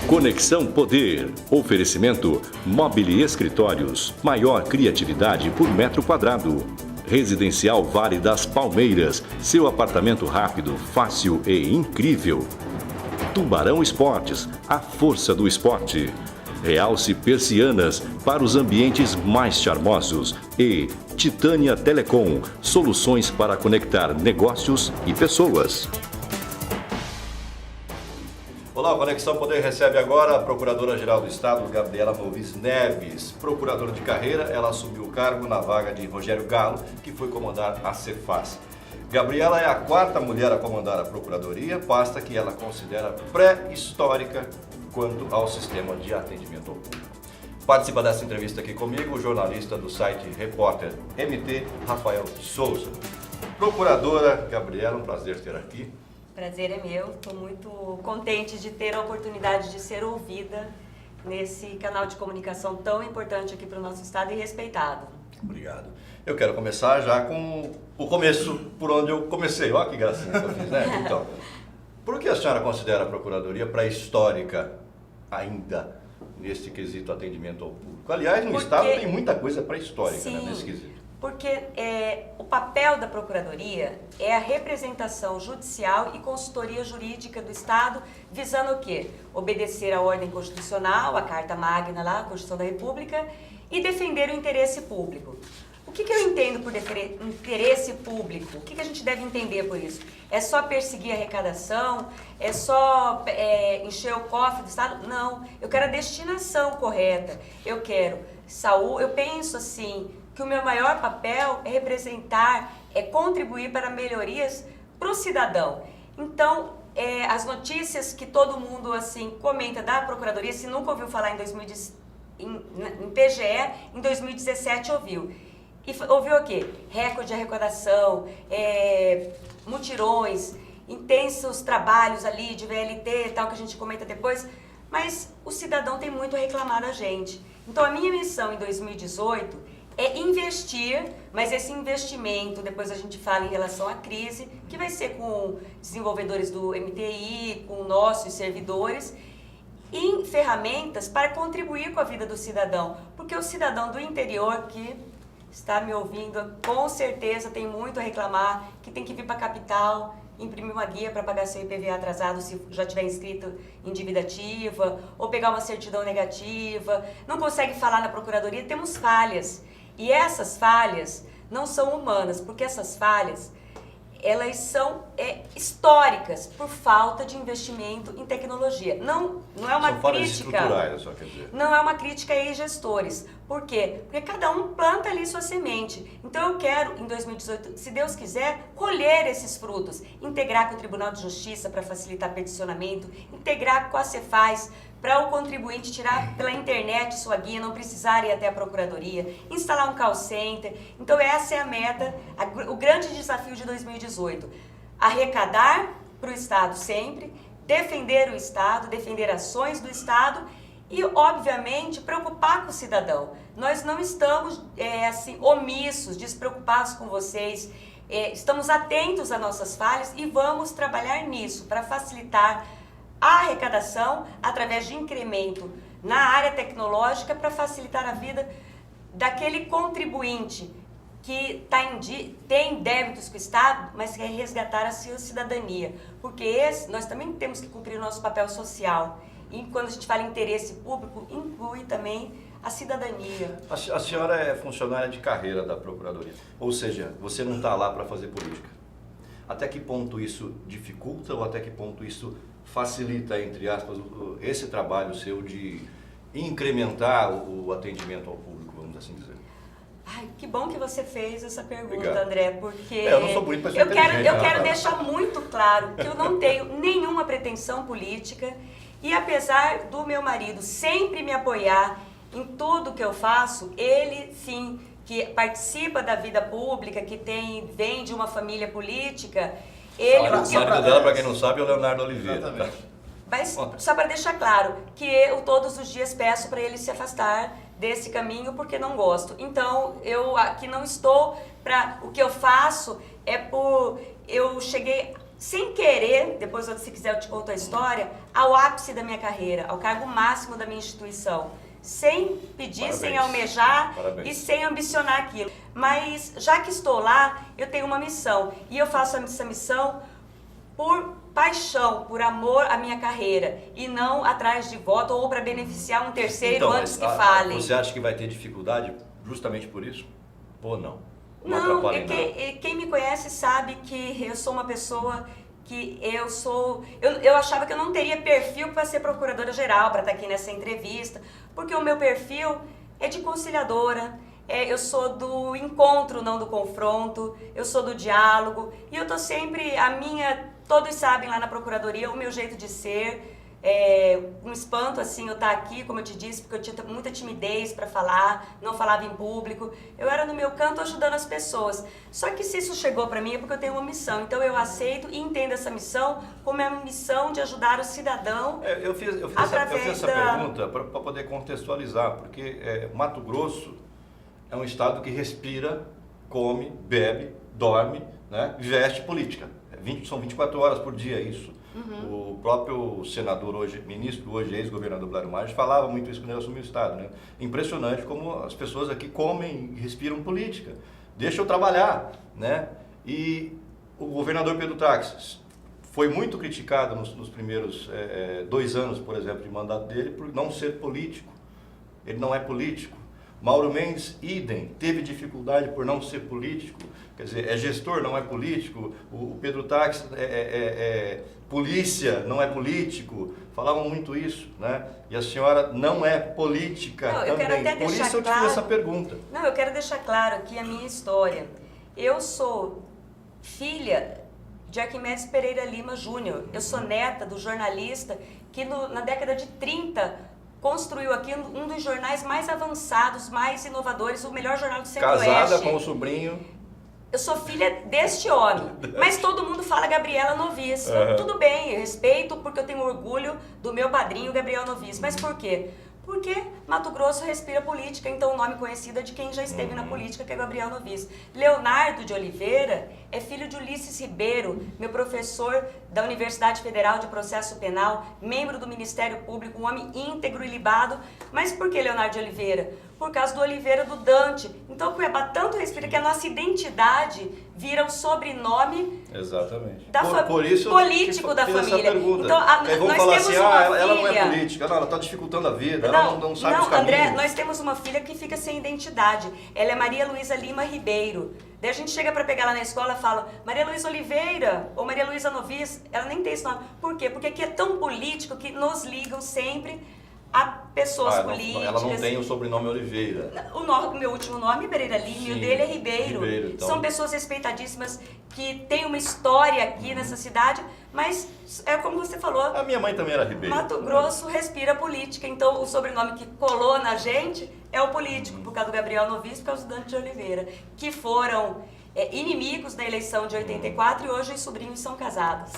Conexão Poder. Oferecimento Mobile Escritórios. Maior criatividade por metro quadrado. Residencial Vale das Palmeiras. Seu apartamento rápido, fácil e incrível. Tubarão Esportes. A força do esporte. Realce Persianas para os ambientes mais charmosos. E Titânia Telecom. Soluções para conectar negócios e pessoas. Olá, o Conexão Poder recebe agora a Procuradora-Geral do Estado, Gabriela Movis Neves. Procuradora de carreira, ela assumiu o cargo na vaga de Rogério Galo, que foi comandar a Cefaz. Gabriela é a quarta mulher a comandar a Procuradoria, pasta que ela considera pré-histórica quanto ao sistema de atendimento ao público. Participa dessa entrevista aqui comigo o jornalista do site Repórter MT, Rafael Souza. Procuradora Gabriela, um prazer ter aqui. Prazer é meu, estou muito contente de ter a oportunidade de ser ouvida nesse canal de comunicação tão importante aqui para o nosso estado e respeitado. Obrigado. Eu quero começar já com o começo, por onde eu comecei. Olha que gracinha que eu fiz, né? Então, por que a senhora considera a Procuradoria pré-histórica ainda nesse quesito atendimento ao público? Aliás, no estado tem muita coisa pré-histórica, né, nesse quesito. Porque o papel da Procuradoria é a representação judicial e consultoria jurídica do Estado, visando o quê? Obedecer à ordem constitucional, à Carta Magna lá, a Constituição da República, e defender o interesse público. O que eu entendo por interesse público? O que a gente deve entender por isso? É só perseguir a arrecadação? É só encher o cofre do Estado? Não, eu quero a destinação correta. Eu quero saúde, eu penso assim, que o meu maior papel é representar, é contribuir para melhorias para o cidadão. Então, as notícias que todo mundo assim comenta da Procuradoria, se nunca ouviu falar em PGE, em 2017 ouviu. E ouviu o quê? Recorde de arrecadação, mutirões, intensos trabalhos ali de VLT, tal, que a gente comenta depois, mas o cidadão tem muito a reclamar da gente. Então, a minha missão em 2018 é investir, mas esse investimento, depois a gente fala em relação à crise, que vai ser com desenvolvedores do MTI, com nossos servidores, em ferramentas para contribuir com a vida do cidadão. Porque o cidadão do interior que está me ouvindo, com certeza tem muito a reclamar, que tem que vir para a capital, imprimir uma guia para pagar seu IPVA atrasado se já tiver inscrito em dívida ativa, ou pegar uma certidão negativa, não consegue falar na Procuradoria, temos falhas. E essas falhas não são humanas, porque essas falhas, elas são históricas por falta de investimento em tecnologia. Não é uma são falhas crítica. Estruturais, só quer dizer. Não é uma crítica a gestores. Por quê? Porque cada um planta ali sua semente. Então eu quero, em 2018, se Deus quiser, colher esses frutos. Integrar com o Tribunal de Justiça para facilitar peticionamento, integrar com a Cefaz para o contribuinte tirar pela internet sua guia, não precisar ir até a Procuradoria, instalar um call center. Então essa é a meta, o grande desafio de 2018. Arrecadar para o Estado sempre, defender o Estado, defender ações do Estado e, obviamente, preocupar com o cidadão. Nós não estamos omissos, despreocupados com vocês, estamos atentos às nossas falhas e vamos trabalhar nisso para facilitar a arrecadação através de incremento na área tecnológica para facilitar a vida daquele contribuinte que tem débitos com o Estado, mas quer resgatar a sua cidadania. Porque nós também temos que cumprir o nosso papel social. E quando a gente fala em interesse público, inclui também a cidadania. A senhora é funcionária de carreira da Procuradoria, ou seja, você não está lá para fazer política. Até que ponto isso dificulta ou até que ponto isso facilita, entre aspas, esse trabalho seu de incrementar o atendimento ao público, vamos assim dizer? Ai, que bom que você fez essa pergunta, Obrigado. André, porque eu não sou bonito, mas sou eu quero inteligente, deixar muito claro que eu não tenho nenhuma pretensão política e apesar do meu marido sempre me apoiar em tudo que eu faço, ele sim, que participa da vida pública, que vem de uma família política, ele... O marido dela, para quem não sabe, é o Leonardo Oliveira. Tá? Mas só para deixar claro que eu todos os dias peço para ele se afastar desse caminho porque não gosto. Então eu aqui não estou para... O que eu faço é por... Eu cheguei sem querer, depois se quiser eu te conto a história, ao ápice da minha carreira, ao cargo máximo da minha instituição, sem pedir, Parabéns. sem almejar Parabéns. e sem ambicionar aquilo. Mas já que estou lá, eu tenho uma missão e eu faço essa missão por paixão, por amor à minha carreira e não atrás de voto ou para beneficiar um terceiro antes que falem. Você acha que vai ter dificuldade justamente por isso? Ou não? Não, atrapalha em nada? quem me conhece sabe que eu sou uma pessoa que eu achava que eu não teria perfil para ser procuradora-geral, para estar aqui nessa entrevista, porque o meu perfil é de conciliadora, eu sou do encontro, não do confronto, eu sou do diálogo, e eu tô sempre, todos sabem lá na Procuradoria o meu jeito de ser, um espanto assim eu estar aqui, como eu te disse, porque eu tinha muita timidez para falar, não falava em público, eu era no meu canto ajudando as pessoas. Só que se isso chegou para mim é porque eu tenho uma missão, então eu aceito e entendo essa missão como a missão de ajudar o cidadão. Eu fiz essa pergunta para poder contextualizar, porque Mato Grosso é um estado que respira, come, bebe, dorme, né, veste política. São 24 horas por dia isso. Uhum. O próprio senador hoje, ministro hoje, ex-governador Blário Maggi, falava muito isso quando ele assumiu o Estado, né? Impressionante como as pessoas aqui comem e respiram política. Deixa eu trabalhar, né? E o governador Pedro Táxi foi muito criticado nos primeiros 2 anos, por exemplo, de mandato dele, por não ser político. Ele não é político. Mauro Mendes, idem, teve dificuldade por não ser político, quer dizer, é gestor, não é político. O Pedro Táxi polícia, não é político, falavam muito isso, né? E a senhora não é política não, também, por isso eu te fiz essa pergunta. Não, eu quero deixar claro aqui a minha história. Eu sou filha de Arquimedes Pereira Lima Júnior, eu sou neta do jornalista que na década de 30 construiu aqui um dos jornais mais avançados, mais inovadores, o melhor jornal do Centro-Oeste. Casada com o sobrinho. Eu sou filha deste homem, mas todo mundo fala Gabriela Noviço. Tudo bem, eu respeito porque eu tenho orgulho do meu padrinho Gabriel Noviço. Mas por quê? Porque Mato Grosso respira política, então o nome conhecido é de quem já esteve na política, que é Gabriel Noviço. Leonardo de Oliveira é filho de Ulisses Ribeiro, meu professor da Universidade Federal de Processo Penal, membro do Ministério Público, um homem íntegro e libado. Mas por que Leonardo de Oliveira? Por causa do Oliveira do Dante. Então Cuiabá tanto respira que a nossa identidade vira o sobrenome. Exatamente. Por isso político da família. Então, nós falar temos assim, ela não é política, ela está dificultando a vida, ela não sabe os caminhos. André, nós temos uma filha que fica sem identidade. Ela é Maria Luísa Lima Ribeiro. Daí a gente chega para pegar ela na escola e fala Maria Luísa Oliveira ou Maria Luísa Noviço. Ela nem tem esse nome. Por quê? Porque aqui é tão político que nos ligam sempre a pessoas políticas. Ela não tem o sobrenome Oliveira. O meu último nome é Pereira Lima e o dele é Ribeiro. Então. São pessoas respeitadíssimas que têm uma história aqui nessa cidade, mas é como você falou. A minha mãe também era Ribeiro. Mato Grosso respira política, então o sobrenome que colou na gente é o político, por causa do Gabriel Noviço, por causa do Dante de Oliveira, que foram inimigos na eleição de 84 e hoje os sobrinhos são casados.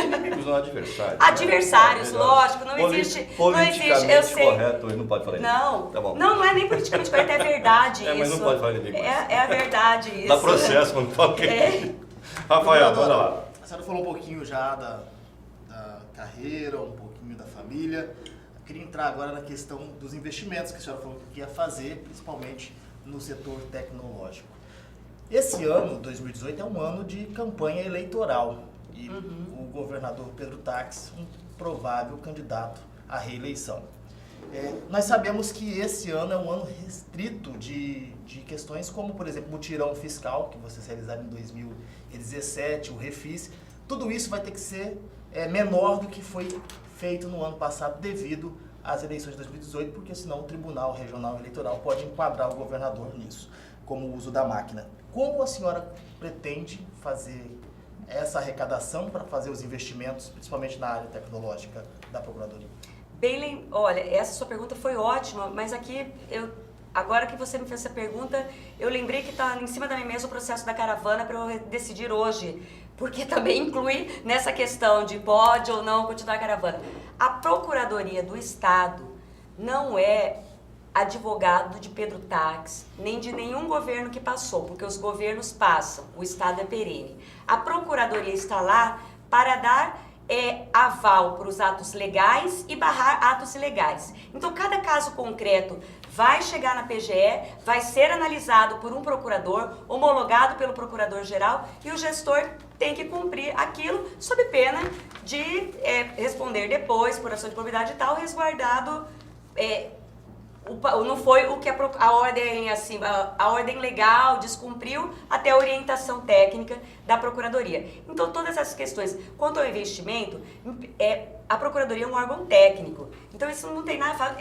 Inimigos não adversários. Adversários, lógico, não existe. Politicamente eu sei. correto, não pode falar isso. Não, Tá bom. não é nem politicamente correto, é verdade isso. Mas não pode falar inimigo. É a verdade isso. Dá processo quando fala que... Rafael, vamos lá. A senhora falou um pouquinho já da carreira, um pouquinho da família. Eu queria entrar agora na questão dos investimentos que a senhora falou que ia fazer, principalmente no setor tecnológico. Esse ano, 2018, é um ano de campanha eleitoral e o governador Pedro Táxi, um provável candidato à reeleição. Nós sabemos que esse ano é um ano restrito de questões como, por exemplo, o mutirão fiscal, que vocês realizaram em 2017, o Refis. Tudo isso vai ter que ser menor do que foi feito no ano passado devido às eleições de 2018, porque senão o Tribunal Regional Eleitoral pode enquadrar o governador nisso, como o uso da máquina. Como a senhora pretende fazer essa arrecadação para fazer os investimentos, principalmente na área tecnológica da Procuradoria? Olha, essa sua pergunta foi ótima, mas aqui, agora que você me fez essa pergunta, eu lembrei que está em cima da minha mesa o processo da caravana para eu decidir hoje, porque também inclui nessa questão de pode ou não continuar a caravana. A Procuradoria do Estado não é advogado de Pedro Taques, nem de nenhum governo que passou, porque os governos passam, o Estado é perene. A Procuradoria está lá para dar aval para os atos legais e barrar atos ilegais. Então, cada caso concreto vai chegar na PGE, vai ser analisado por um procurador, homologado pelo procurador-geral, e o gestor tem que cumprir aquilo sob pena de responder depois por ação de probidade e tal, resguardado. Não foi o que a ordem, assim, a ordem legal descumpriu até a orientação técnica da Procuradoria. Então, todas essas questões, quanto ao investimento, a Procuradoria é um órgão técnico. Então, isso não tem nada,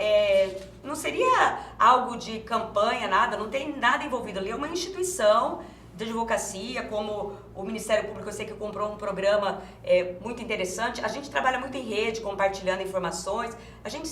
não seria algo de campanha, nada, não tem nada envolvido ali, é uma instituição de advocacia, como o Ministério Público, eu sei que comprou um programa muito interessante. A gente trabalha muito em rede, compartilhando informações. A gente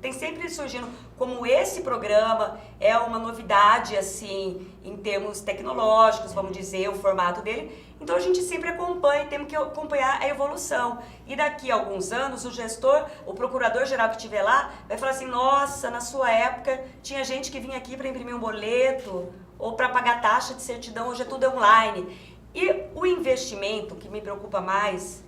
tem sempre surgindo, como esse programa é uma novidade, assim, em termos tecnológicos, vamos dizer, o formato dele. Então a gente sempre acompanha, temos que acompanhar a evolução. E daqui a alguns anos, o gestor, o procurador-geral que estiver lá, vai falar assim, nossa, na sua época tinha gente que vinha aqui para imprimir um boleto, ou para pagar taxa de certidão, hoje é tudo online. E o investimento que me preocupa mais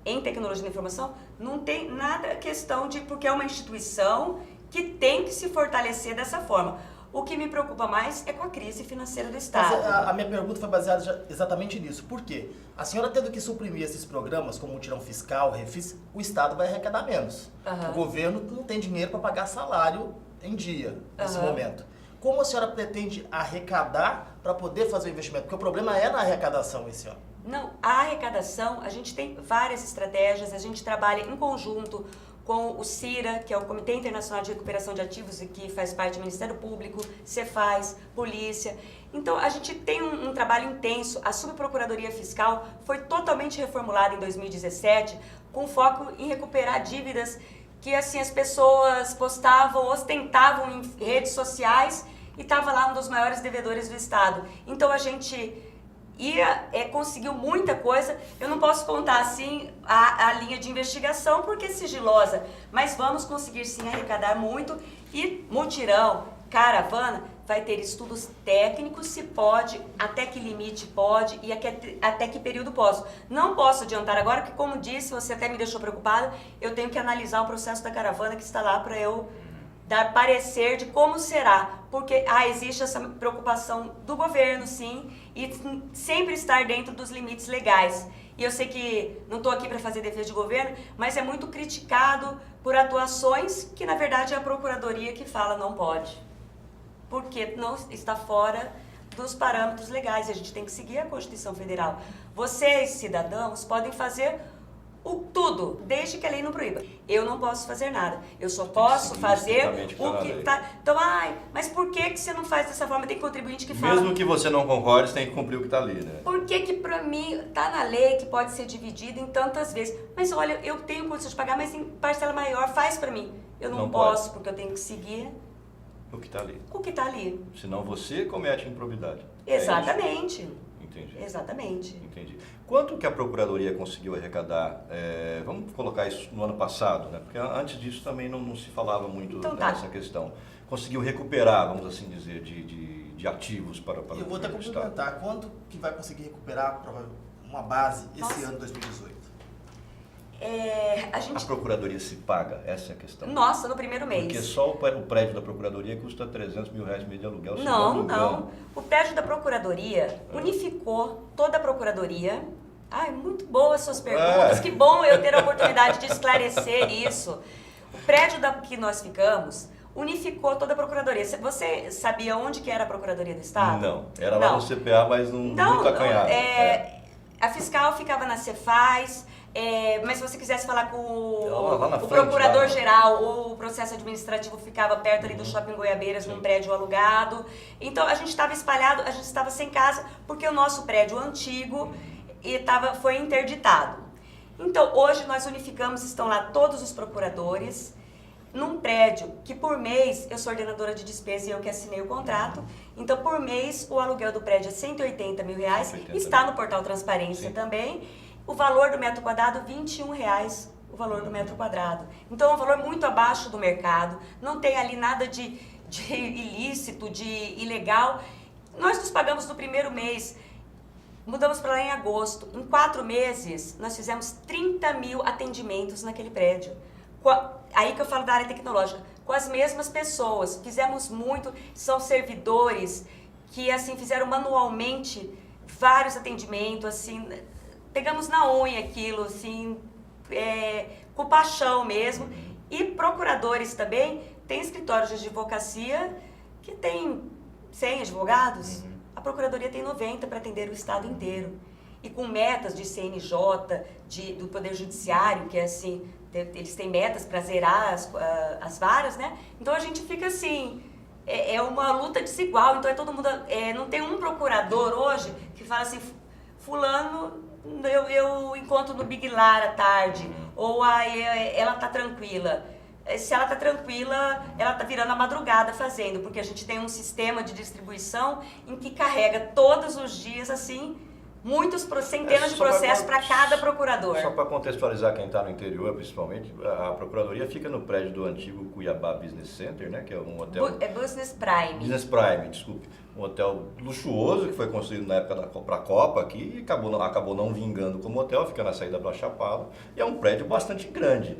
em tecnologia da informação, não tem nada questão de, porque é uma instituição que tem que se fortalecer dessa forma. O que me preocupa mais é com a crise financeira do Estado. Mas a minha pergunta foi baseada exatamente nisso. Por quê? A senhora tendo que suprimir esses programas, como o Mutirão Fiscal, o Refis, o Estado vai arrecadar menos. O governo não tem dinheiro para pagar salário em dia, nesse momento. Como a senhora pretende arrecadar para poder fazer o investimento? Porque o problema é na arrecadação esse ano. Não, a arrecadação, a gente tem várias estratégias, a gente trabalha em conjunto com o CIRA, que é o Comitê Internacional de Recuperação de Ativos e que faz parte do Ministério Público, Cefaz, Polícia. Então, a gente tem um trabalho intenso. A Subprocuradoria Fiscal foi totalmente reformulada em 2017, com foco em recuperar dívidas que assim as pessoas postavam, ostentavam em redes sociais e estava lá um dos maiores devedores do Estado. Então a gente conseguiu muita coisa. Eu não posso contar assim a linha de investigação porque é sigilosa, mas vamos conseguir sim arrecadar muito. E mutirão, caravana, vai ter estudos técnicos, se pode, até que limite pode e até que período posso. Não posso adiantar agora, porque como disse, você até me deixou preocupada, eu tenho que analisar o processo da caravana que está lá para eu dar parecer de como será, porque existe essa preocupação do governo, sim, e sempre estar dentro dos limites legais. E eu sei que não estou aqui para fazer defesa de governo, mas é muito criticado por atuações que, na verdade, é a Procuradoria que fala não pode, porque não está fora dos parâmetros legais. A gente tem que seguir a Constituição Federal. Vocês, cidadãos, podem fazer tudo, desde que a lei não proíba. Eu não posso fazer nada. Eu só posso fazer o que está... Então, mas por que você não faz dessa forma? Tem contribuinte que fala... Mesmo que você não concorde, você tem que cumprir o que está ali, né? Por que para mim está na lei que pode ser dividido em tantas vezes? Mas olha, eu tenho condição de pagar, mas em parcela maior faz para mim. Eu não posso, porque eu tenho que seguir... O que está ali. O que está ali. Senão você comete improbidade. Exatamente. Entendi. Exatamente. Entendi. Quanto que a Procuradoria conseguiu arrecadar? Vamos colocar isso no ano passado, né? Porque antes disso também não se falava muito dessa questão. Conseguiu recuperar, vamos assim dizer, de ativos para o Eu vou até complementar. Quanto que vai conseguir recuperar uma base esse ano 2018? A Procuradoria se paga? Essa é a questão. Nossa, no primeiro mês. Porque só o prédio da Procuradoria custa R$300 mil mês de aluguel. Não. O prédio da Procuradoria unificou toda a Procuradoria. Muito boas suas perguntas. Que bom eu ter a oportunidade de esclarecer isso. O prédio que nós ficamos unificou toda a Procuradoria. Você sabia onde que era a Procuradoria do Estado? Não. Era lá no CPA, mas muito acanhado. A fiscal ficava na Cefaz. Mas se você quisesse falar com o procurador-geral ou o processo administrativo ficava perto ali do Shopping Goiabeiras, num prédio alugado. Então a gente estava espalhado, a gente estava sem casa, porque o nosso prédio antigo foi interditado. Então hoje nós unificamos, estão lá todos os procuradores, num prédio que por mês, eu sou ordenadora de despesa e eu que assinei o contrato, então por mês o aluguel do prédio é R$180 mil, está no portal Transparência também. O valor do metro quadrado, R$21 o valor do metro quadrado. Então é um valor muito abaixo do mercado, não tem ali nada de ilícito, de ilegal. Nós nos pagamos no primeiro mês, mudamos para lá em agosto. Em 4 meses, nós fizemos 30 mil atendimentos naquele prédio. Aí que eu falo da área tecnológica, com as mesmas pessoas. Fizemos muito, são servidores que assim fizeram manualmente vários atendimentos, assim, pegamos na unha aquilo, assim, com paixão mesmo. E procuradores também, tem escritórios de advocacia que tem 100 advogados, a Procuradoria tem 90 para atender o estado inteiro. E com metas de CNJ, do Poder Judiciário, que é assim, eles têm metas para zerar as varas, né? Então a gente fica assim, é uma luta desigual, então todo mundo, não tem um procurador hoje que fala assim, fulano, eu encontro no Big Lar à tarde, ou ela tá tranquila. Se ela tá tranquila, ela tá virando a madrugada fazendo, porque a gente tem um sistema de distribuição em que carrega todos os dias, assim, centenas de processos para cada procurador. Só para contextualizar quem está no interior, principalmente, a Procuradoria fica no prédio do antigo Cuiabá Business Center, né, que é um hotel... Business Prime. Business Prime, desculpe. Um hotel luxuoso que foi construído na época da Copa aqui e acabou não vingando como hotel, fica na saída da Chapala, e é um prédio bastante grande.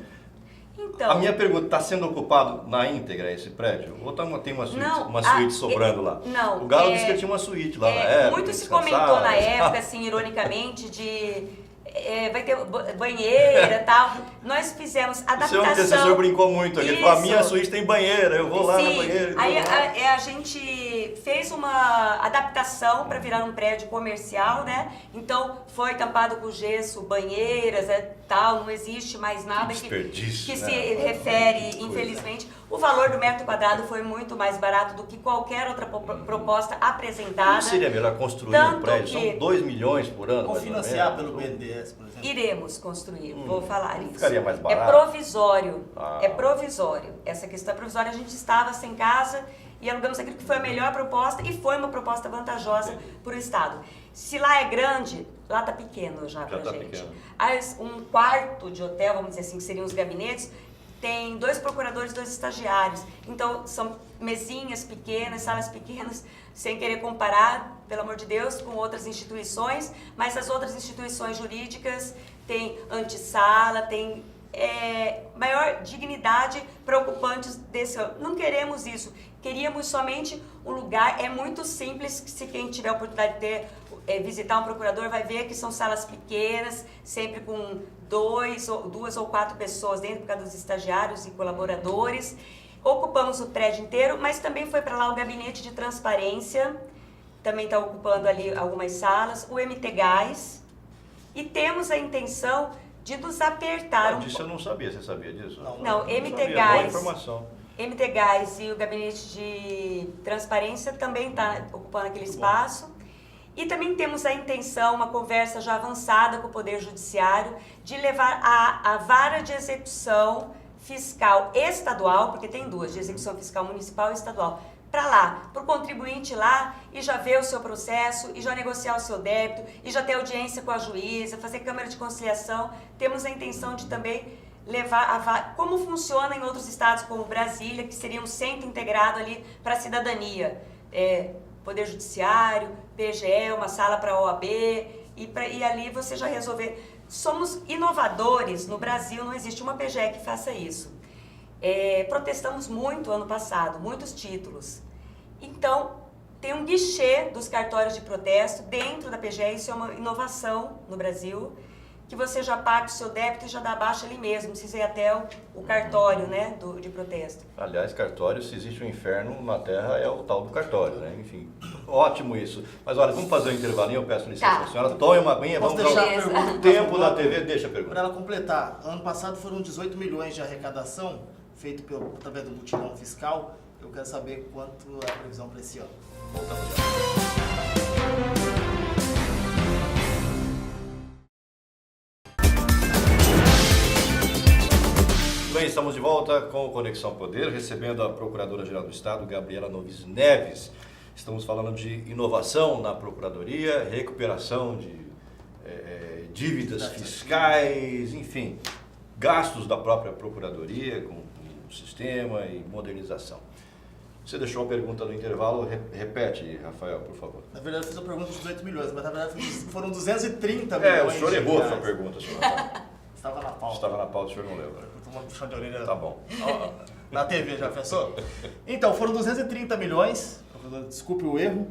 Então, a minha pergunta, está sendo ocupado na íntegra esse prédio? Ou tem uma suíte sobrando lá? Não. O Galo disse que tinha uma suíte lá na época. Muito se comentou na época, assim, ironicamente, vai ter banheira e tal. Nós fizemos adaptação. O seu antecessor brincou muito aqui. Ele falou, a minha suíte tem banheira, eu vou lá na banheira. Aí a gente fez uma adaptação para virar um prédio comercial, né? Então foi tampado com gesso, banheiras, tal, não existe mais nada que se refere, infelizmente. O valor do metro quadrado foi muito mais barato do que qualquer outra proposta apresentada. Não seria melhor construir um prédio? São 2 milhões por ano. Ou financiar pelo BNDES, por exemplo? Iremos construir, vou falar isso. Ficaria mais barato? É provisório, é provisório. Essa questão é provisória, a gente estava sem casa e alugamos aquilo que foi a melhor proposta e foi uma proposta vantajosa para o Estado. Se lá é grande, lá está pequeno já para a gente. Pequeno. Um quarto de hotel, vamos dizer assim, que seriam os gabinetes, tem 2 procuradores e 2 estagiários. Então, são mesinhas pequenas, salas pequenas, sem querer comparar, pelo amor de Deus, com outras instituições, mas as outras instituições jurídicas têm antessala, têm maior dignidade para ocupantes desse ano. Não queremos isso. Queríamos somente um lugar, é muito simples, se quem tiver a oportunidade de visitar um procurador vai ver que são salas pequenas, sempre com 2 ou 4 pessoas dentro, por causa dos estagiários e colaboradores. Ocupamos o prédio inteiro, mas também foi para lá o gabinete de transparência, também está ocupando ali algumas salas, o MT Gás, e temos a intenção de nos apertar Disso eu não sabia, você sabia disso? Não, MT Gás. Boa informação. MT Gás e o gabinete de transparência também está ocupando aquele espaço. E também temos a intenção, uma conversa já avançada com o Poder Judiciário, de levar a vara de execução fiscal estadual, porque tem 2, de execução fiscal municipal e estadual, para lá, para o contribuinte lá e já ver o seu processo, e já negociar o seu débito, e já ter audiência com a juíza, fazer câmara de conciliação. Temos a intenção de também levar como funciona em outros estados, como Brasília, que seria um centro integrado ali para a cidadania. Poder Judiciário, PGE, uma sala para a OAB, e ali você já resolver. Somos inovadores, no Brasil não existe uma PGE que faça isso. Protestamos muito ano passado, muitos títulos. Então, tem um guichê dos cartórios de protesto dentro da PGE, isso é uma inovação no Brasil, que você já paga o seu débito e já dá baixa ali mesmo, não precisa ir até o cartório, né, de protesto. Aliás, cartório, se existe um inferno na Terra, é o tal do cartório, né? Enfim, ótimo isso. Mas olha, vamos fazer um intervalinho, eu peço licença à senhora, tome uma aguinha, vamos dar o tempo da TV, deixa a pergunta. Para ela completar, ano passado foram 18 milhões de arrecadação, feito através do mutirão fiscal. Eu quero saber quanto é a previsão para esse ano. Voltamos já. Bem, estamos de volta com o Conexão Poder, recebendo a Procuradora-Geral do Estado, Gabriela Novis Neves. Estamos falando de inovação na Procuradoria, recuperação de dívidas fiscais, enfim. gastos da própria Procuradoria com o sistema e modernização. Você deixou uma pergunta no intervalo, repete, Rafael, por favor. Na verdade, eu fiz a pergunta de 18 milhões, mas na verdade foram 230 milhões. O senhor errou a sua pergunta, senhor Rafael. Estava na pauta. Estava na pauta, o senhor não leu. Eu tô tomando puxão de orelha. Tá bom. Na TV, já pensou? Então, foram 230 milhões, desculpe o erro,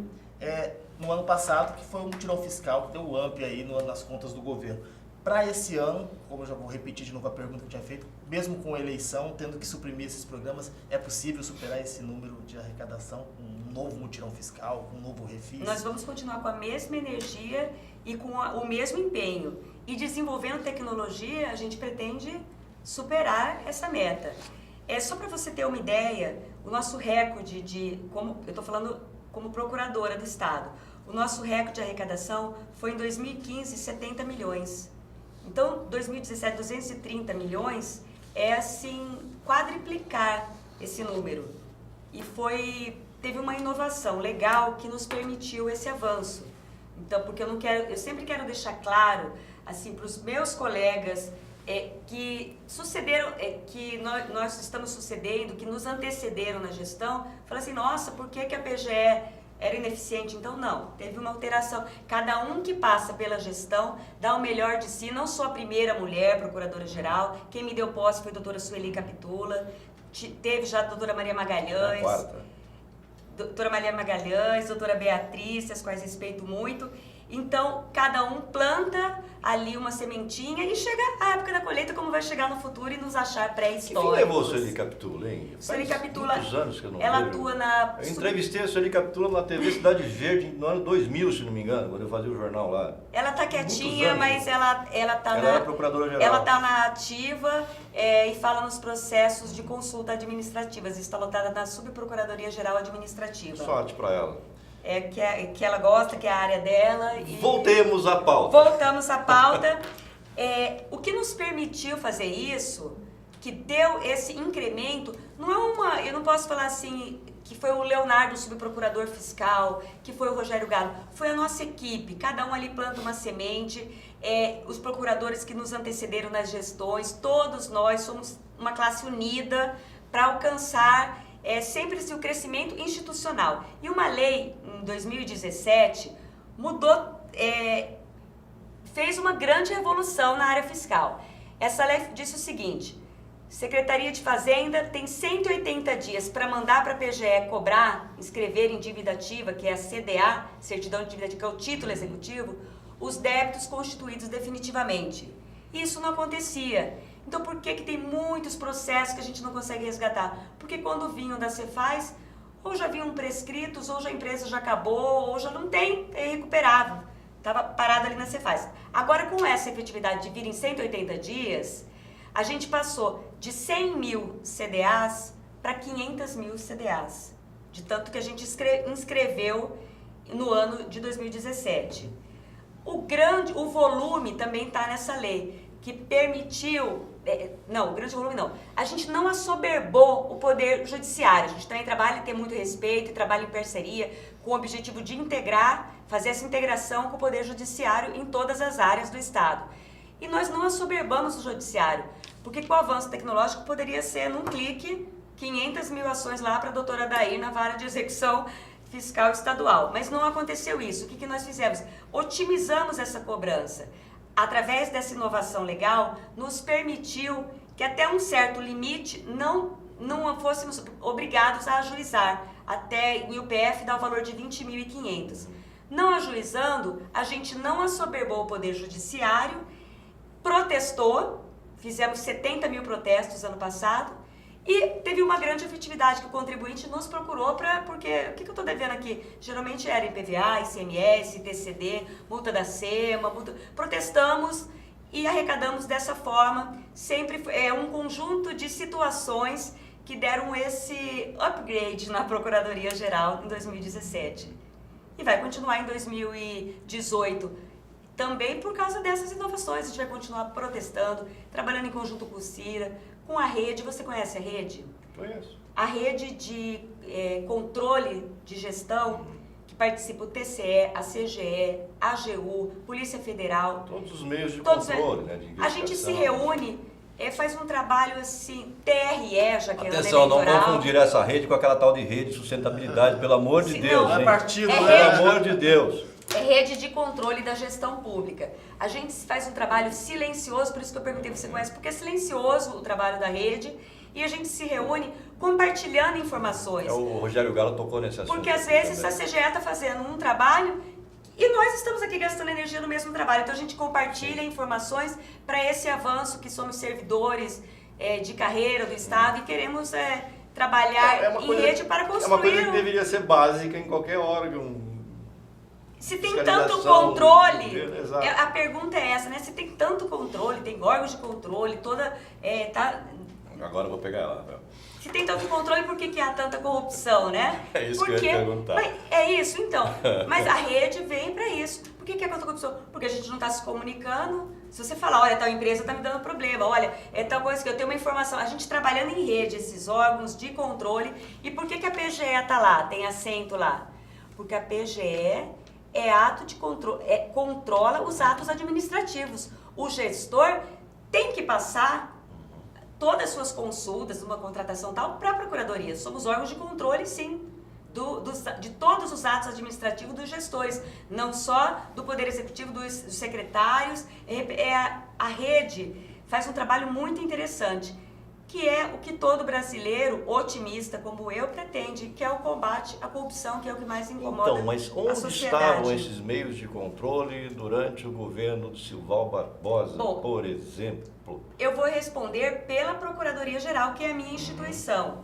no ano passado, que foi um mutirão fiscal que deu um up aí nas contas do governo. Para esse ano, como eu já vou repetir de novo a pergunta que eu tinha feito, mesmo com a eleição, tendo que suprimir esses programas, é possível superar esse número de arrecadação com um novo mutirão fiscal, com um novo refis? Nós vamos continuar com a mesma energia e com o mesmo empenho. E desenvolvendo tecnologia, a gente pretende superar essa meta. Só para você ter uma ideia, o nosso recorde como eu estou falando como procuradora do Estado, o nosso recorde de arrecadação foi em 2015, 70 milhões. Então, 2017, 230 milhões é assim, quadriplicar esse número. E teve uma inovação legal que nos permitiu esse avanço. Então, porque eu sempre quero deixar claro, assim, para os meus colegas que sucederam, que nós estamos sucedendo, que nos antecederam na gestão, falar assim, nossa, por que a PGE era ineficiente? Então, não, teve uma alteração. Cada um que passa pela gestão dá o melhor de si. Não sou a primeira mulher procuradora-geral, quem me deu posse foi a doutora Sueli Capitula, teve já a doutora Maria Magalhães, doutora Maria Magalhães, doutora Beatriz, as quais respeito muito. Então, cada um planta ali uma sementinha e chega a época da colheita, como vai chegar no futuro e nos achar pré-históricos. Quem levou a Sueli Capitula, hein? Sueli Capitula, muitos anos que eu não ela vejo. atua na... Eu entrevistei a Sueli Capitula na TV Cidade Verde no ano 2000, se não me engano, quando eu fazia o jornal lá. Ela tá quietinha, mas ela tá ela era procuradora-geral. Ela tá na ativa e fala nos processos de consulta administrativas. Está lotada na Subprocuradoria-Geral Administrativa. Sorte para ela. Que ela gosta, que é a área dela. E voltemos à pauta. Voltamos à pauta. O que nos permitiu fazer isso, que deu esse incremento, eu não posso falar assim, que foi o Leonardo, subprocurador fiscal, que foi o Rogério Galo, foi a nossa equipe, cada um ali planta uma semente, os procuradores que nos antecederam nas gestões, todos nós somos uma classe unida para alcançar sempre o crescimento institucional. E uma lei, em 2017, mudou, fez uma grande revolução na área fiscal. Essa lei disse o seguinte: Secretaria de Fazenda tem 180 dias para mandar para a PGE cobrar, inscrever em dívida ativa, que é a CDA, Certidão de Dívida Ativa, que é o título executivo, os débitos constituídos definitivamente. Isso não acontecia. Então, por que tem muitos processos que a gente não consegue resgatar? Porque quando vinham da Cefaz, ou já vinham prescritos, ou já a empresa já acabou, ou já não tem, é irrecuperável. Estava parado ali na Cefaz. Agora, com essa efetividade de vir em 180 dias, a gente passou de 100 mil CDAs para 500 mil CDAs. De tanto que a gente inscreveu no ano de 2017. O volume também está nessa lei, que permitiu... o grande volume não. A gente não assoberbou o poder judiciário. A gente também trabalha e tem muito respeito e trabalha em parceria com o objetivo de fazer essa integração com o poder judiciário em todas as áreas do Estado. E nós não assoberbamos o judiciário, porque com o avanço tecnológico poderia ser, num clique, 500 mil ações lá para a doutora Dair na vara de execução fiscal estadual. Mas não aconteceu isso. O que nós fizemos? Otimizamos essa cobrança. Através dessa inovação legal, nos permitiu que até um certo limite não fôssemos obrigados a ajuizar. Até o IUPF dá o valor de 20.500. Não ajuizando, a gente não assoberbou o Poder Judiciário, protestou, fizemos 70 mil protestos ano passado, e teve uma grande efetividade que o contribuinte nos procurou porque o que eu estou devendo aqui? Geralmente era IPVA, ICMS, TCD, multa da SEMA, protestamos e arrecadamos dessa forma. Sempre um conjunto de situações que deram esse upgrade na Procuradoria-Geral em 2017. E vai continuar em 2018. Também por causa dessas inovações, a gente vai continuar protestando, trabalhando em conjunto com o CIRA, com a rede. Você conhece a rede? Conheço. A rede de controle de gestão, que participa o TCE, a CGE, a AGU, Polícia Federal. Todos os meios de controle, né? De a gente se reúne faz um trabalho assim, TRE, Jaqueline Atenção, não Eleitoral. confundir essa rede com aquela tal de rede de sustentabilidade, pelo amor de Sim, Deus, não, gente. partido, é Pelo amor de Deus. É rede de controle da gestão pública. A gente faz um trabalho silencioso, por isso que eu perguntei, você conhece? Porque é silencioso o trabalho da rede e a gente se reúne compartilhando informações. O Rogério Galo tocou nesse assunto. Porque às vezes a CGE está fazendo um trabalho e nós estamos aqui gastando energia no mesmo trabalho. Então a gente compartilha informações para esse avanço que somos servidores de carreira do Estado e queremos trabalhar em rede para construir. É uma coisa que deveria ser básica em qualquer órgão. Se tem tanto controle, exato. a pergunta é essa, né? Se tem tanto controle, tem órgãos de controle, Agora eu vou pegar ela, Rafael. Se tem tanto controle, por que há tanta corrupção, né? É isso que eu ia perguntar. É isso, então. Mas a rede vem para isso. Por que há tanta corrupção? Porque a gente não está se comunicando. Se você falar, olha, tal empresa está me dando problema, olha, é tal coisa que eu tenho uma informação. A gente trabalhando em rede, esses órgãos de controle. E por que a PGE está lá, tem assento lá? Porque a PGE é ato de controle, controla os atos administrativos. O gestor tem que passar todas as suas consultas, uma contratação tal, para a Procuradoria. Somos órgãos de controle, sim, de todos os atos administrativos dos gestores, não só do Poder Executivo, dos secretários. A rede faz um trabalho muito interessante, que é o que todo brasileiro otimista como eu pretende, que é o combate à corrupção, que é o que mais incomoda Então, mas a onde sociedade. estavam esses meios de controle durante o governo do Silval Barbosa, por exemplo? Eu vou responder pela Procuradoria-Geral, que é a minha instituição.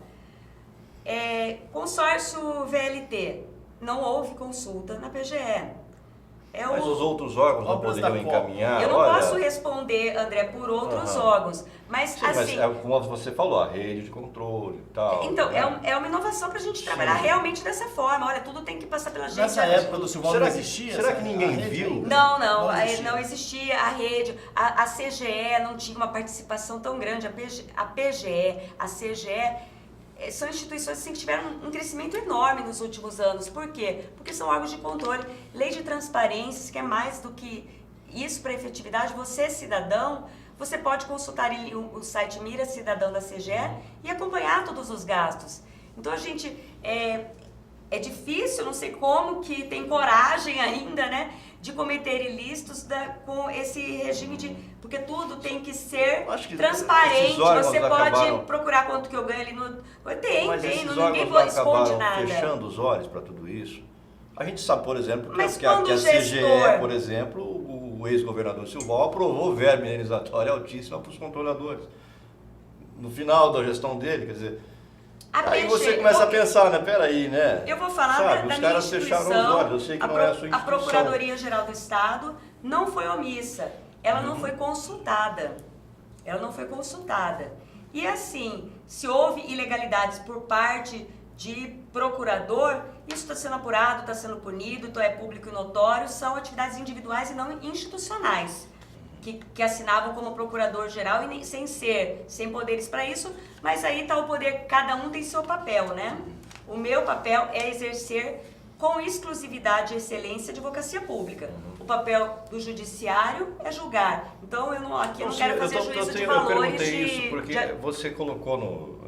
Consórcio VLT, não houve consulta na PGE. Mas os outros órgãos não poderiam encaminhar? Eu não posso responder, André, por outros órgãos. Mas, sim, assim... mas como você falou, a rede de controle e tal. Então, né? é uma inovação para a gente trabalhar realmente dessa forma. Olha, tudo tem que passar pela gente. Nessa época do Silval não existia? Será que ninguém viu? Não existia a rede. A CGE não tinha uma participação tão grande. A PGE, a CGE... São instituições assim, que tiveram um crescimento enorme nos últimos anos. Por quê? Porque são órgãos de controle. Lei de transparência, que é mais do que isso para efetividade. Você, cidadão, você pode consultar o site Mira Cidadão da CGE e acompanhar todos os gastos. Então, a gente... É difícil, não sei como, que tem coragem ainda, né, de cometer ilícitos com esse regime de... Porque tudo tem que ser transparente, você pode procurar quanto que eu ganho ali no... Ninguém esconde nada. Fechando os olhos para tudo isso. A gente sabe, por exemplo, que a CGE, por exemplo, o ex-governador Silval aprovou verba indenizatória altíssima para os controladores. No final da gestão dele, quer dizer... Aí você começa a pensar, né? Peraí, né? Eu vou falar da minha instituição. Os olhos. Eu sei que não é a sua instituição. A Procuradoria-Geral do Estado não foi omissa. Ela não foi consultada. E assim, se houve ilegalidades por parte de procurador, isso está sendo apurado, está sendo punido, então é público e notório, são atividades individuais e não institucionais. Que assinavam como procurador-geral e sem poderes para isso, mas aí está o poder, cada um tem seu papel, né? O meu papel é exercer com exclusividade e excelência a advocacia pública. O papel do judiciário é julgar. Então, eu não quero fazer juízo de valores. Eu perguntei isso porque você colocou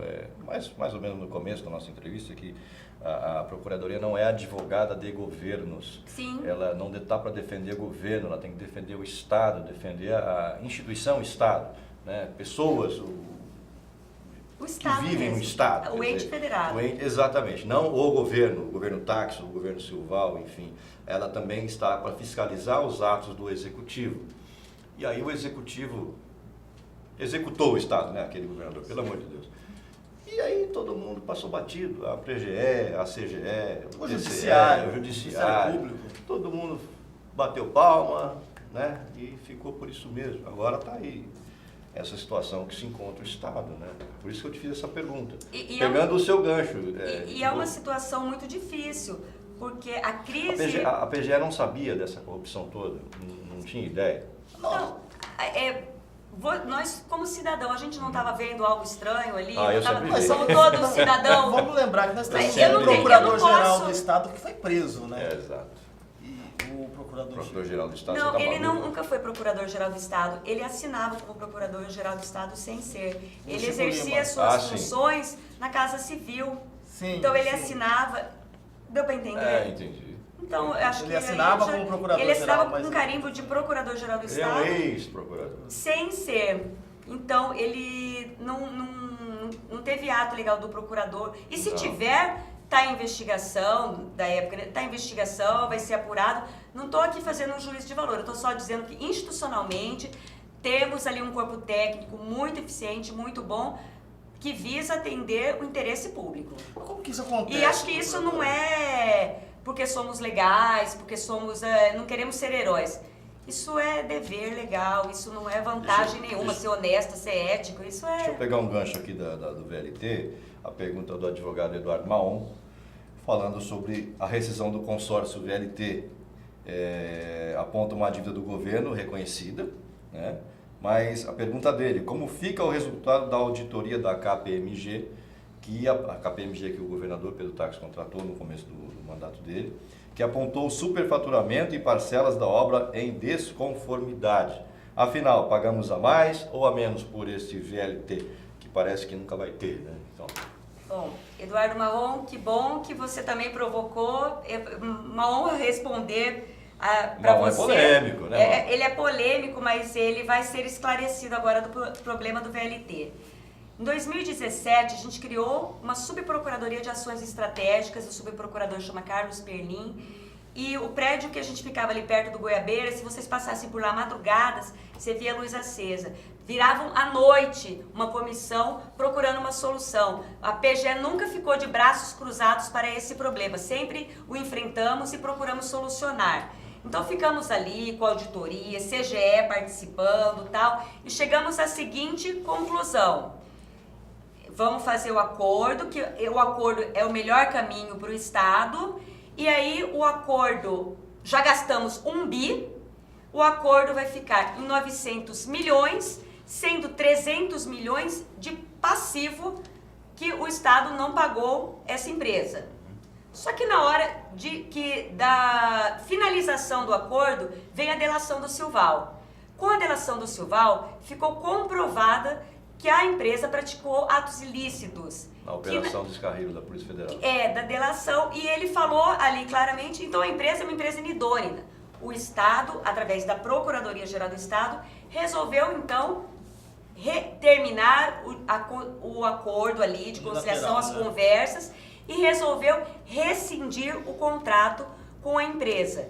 mais ou menos no começo da nossa entrevista que a Procuradoria não é advogada de governos. Sim. Ela não está para defender o governo, ela tem que defender o Estado, defender a instituição Estado, né? Pessoas o Estado que vivem mesmo. no Estado. O ente federado. Exatamente. Não o governo Táxi, o governo Silval, enfim. Ela também está para fiscalizar os atos do Executivo. E aí o Executivo executou o Estado, né? Aquele governador, pelo amor de Deus. E aí todo mundo passou batido, a PGE, a CGE, o Judiciário, Público. Todo mundo bateu palma, né? E ficou por isso mesmo. Agora está aí essa situação que se encontra o Estado, né? Por isso que eu te fiz essa pergunta. Pegando o seu gancho. É uma situação muito difícil, porque a crise... A PGE não sabia dessa corrupção toda? Não tinha ideia? Não. Nós, como cidadão, a gente não estava vendo algo estranho ali? Nós somos todos cidadão. Vamos lembrar que nós temos um Procurador-Geral do Estado que foi preso, né? Exato. E o Procurador-Geral do Estado. Não, você tá ele maluco? nunca foi procurador-geral do Estado. Ele assinava como procurador-geral do Estado sem ser. Ele Chico exercia Lima. suas Sim. funções na Casa Civil. Sim, Então ele sim. assinava. Deu para entender? Entendi. Então eu acho Ele que assinava aí já- como procurador-geral, Ele assinava mas com um ele- carimbo de procurador-geral do Ele é Estado. um ex-procurador. Sem ser. Então, ele não teve ato legal do procurador. E se Não. tiver, está em investigação da época, está em investigação, vai ser apurado. Não estou aqui fazendo um juízo de valor, eu estou só dizendo que institucionalmente temos ali um corpo técnico muito eficiente, muito bom, que visa atender o interesse público. Como que isso acontece? E acho que isso não é porque somos legais, porque somos, não queremos ser heróis. Isso é dever legal, isso não é vantagem nenhuma, ser honesto, ser ético, isso é... Deixa eu pegar um gancho aqui do VLT, a pergunta do advogado Eduardo Maon, falando sobre a rescisão do consórcio VLT. Aponta uma dívida do governo reconhecida, né? Mas a pergunta dele, como fica o resultado da auditoria da KPMG, que a KPMG que o governador Pedro Taques contratou no começo do mandato dele, que apontou superfaturamento e parcelas da obra em desconformidade. Afinal, pagamos a mais ou a menos por este VLT, que parece que nunca vai ter, né? Então, Bom, Eduardo Marrom, que bom que você também provocou. É uma honra responder para Marrom é você. polêmico, né, Marrom? Ele é polêmico, mas ele vai ser esclarecido agora do problema do VLT. Em 2017, a gente criou uma subprocuradoria de ações estratégicas, o subprocurador chama Carlos Perlin, e o prédio que a gente ficava ali perto do Goiabeira, se vocês passassem por lá madrugadas, você via a luz acesa. Viravam à noite uma comissão procurando uma solução. A PGE nunca ficou de braços cruzados para esse problema, sempre o enfrentamos e procuramos solucionar. Então ficamos ali com a auditoria, CGE participando e tal, e chegamos à seguinte conclusão. Vamos fazer o acordo, que o acordo é o melhor caminho para o Estado, e aí o acordo, já gastamos 1 bi, o acordo vai ficar em 900 milhões, sendo 300 milhões de passivo que o Estado não pagou essa empresa. Só que na hora da finalização do acordo, vem a delação do Silval. Com a delação do Silval, ficou comprovada que a empresa praticou atos ilícitos. na operação descarrego da Polícia Federal. Da delação, e ele falou ali claramente, então a empresa é uma empresa inidônea. O Estado, através da Procuradoria-Geral do Estado, resolveu então terminar o acordo ali de conciliação, as conversas, e resolveu rescindir o contrato com a empresa.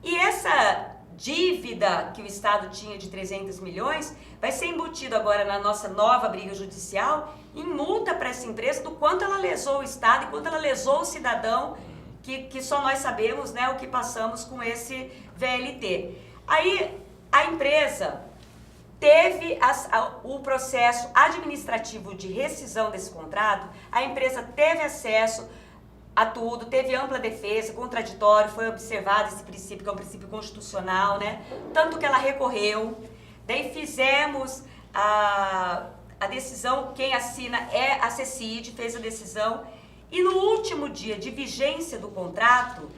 E essa dívida que o Estado tinha de 300 milhões vai ser embutido agora na nossa nova briga judicial em multa para essa empresa do quanto ela lesou o Estado e quanto ela lesou o cidadão, que só nós sabemos, né, o que passamos com esse VLT. Aí a empresa teve o processo administrativo de rescisão desse contrato, a empresa teve acesso a tudo, teve ampla defesa, contraditório, foi observado esse princípio, que é um princípio constitucional, né? Tanto que ela recorreu, daí fizemos a decisão, quem assina é a CECID, fez a decisão, e no último dia de vigência do contrato,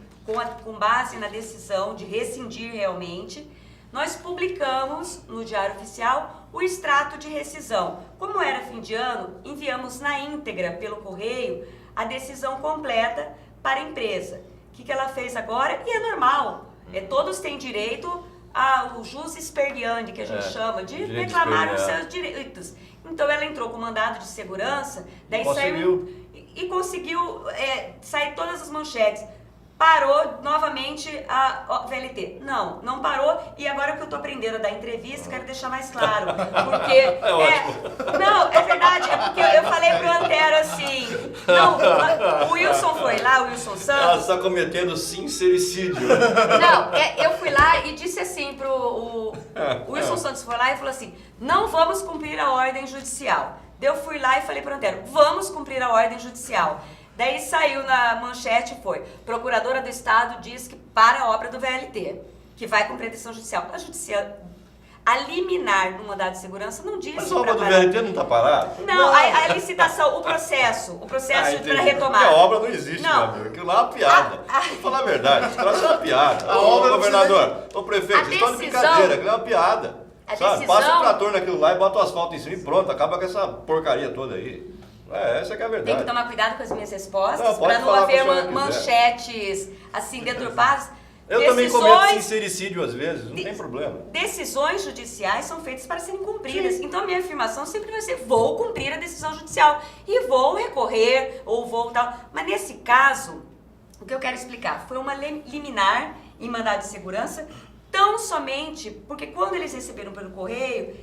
com base na decisão de rescindir realmente, nós publicamos no Diário Oficial o extrato de rescisão. Como era fim de ano, enviamos na íntegra pelo correio a decisão completa para a empresa. O que ela fez agora? E é normal, todos têm direito ao jus expediandi, que a gente chama, de reclamar os seus direitos. Então ela entrou com mandado de segurança, daí conseguiu sair todas as manchetes. Parou novamente a VLT. Não parou. E agora que eu tô aprendendo da entrevista, quero deixar mais claro. Porque. Não, é verdade. É porque eu falei pro Antero assim. Não, o Wilson foi lá, o Wilson Santos. Ela está cometendo sincericídio. Não, eu fui lá e disse assim pro. O Wilson Santos foi lá e falou assim: não vamos cumprir a ordem judicial. Daí eu fui lá e falei pro Antero: vamos cumprir a ordem judicial. Daí saiu na manchete, Procuradora do Estado diz que para a obra do VLT, que vai com pretensão judicial. A liminar do mandado de segurança não diz Mas a obra pra do parar. VLT não está parada? Não, a licitação, o processo para retomar. Porque a obra não existe, Não. meu amigo. Aquilo lá é uma piada. Vou falar a verdade. Isso lá é uma piada. A obra não governador, o prefeito, A vocês estão de decisão- brincadeira. Aquilo é uma piada. A Sabe? decisão- Passa o trator naquilo lá e bota o asfalto em cima e pronto. Acaba com essa porcaria toda aí. Essa que é a verdade. Tem que tomar cuidado com as minhas respostas Não, pode para não falar haver o que a senhora manchetes assim deturpadas. Eu também cometo sincericídio às vezes, não tem problema. Decisões judiciais são feitas para serem cumpridas. Então a minha afirmação sempre vai ser: vou cumprir a decisão judicial e vou recorrer ou vou tal. Mas nesse caso, o que eu quero explicar foi uma liminar em mandado de segurança, tão somente porque quando eles receberam pelo correio,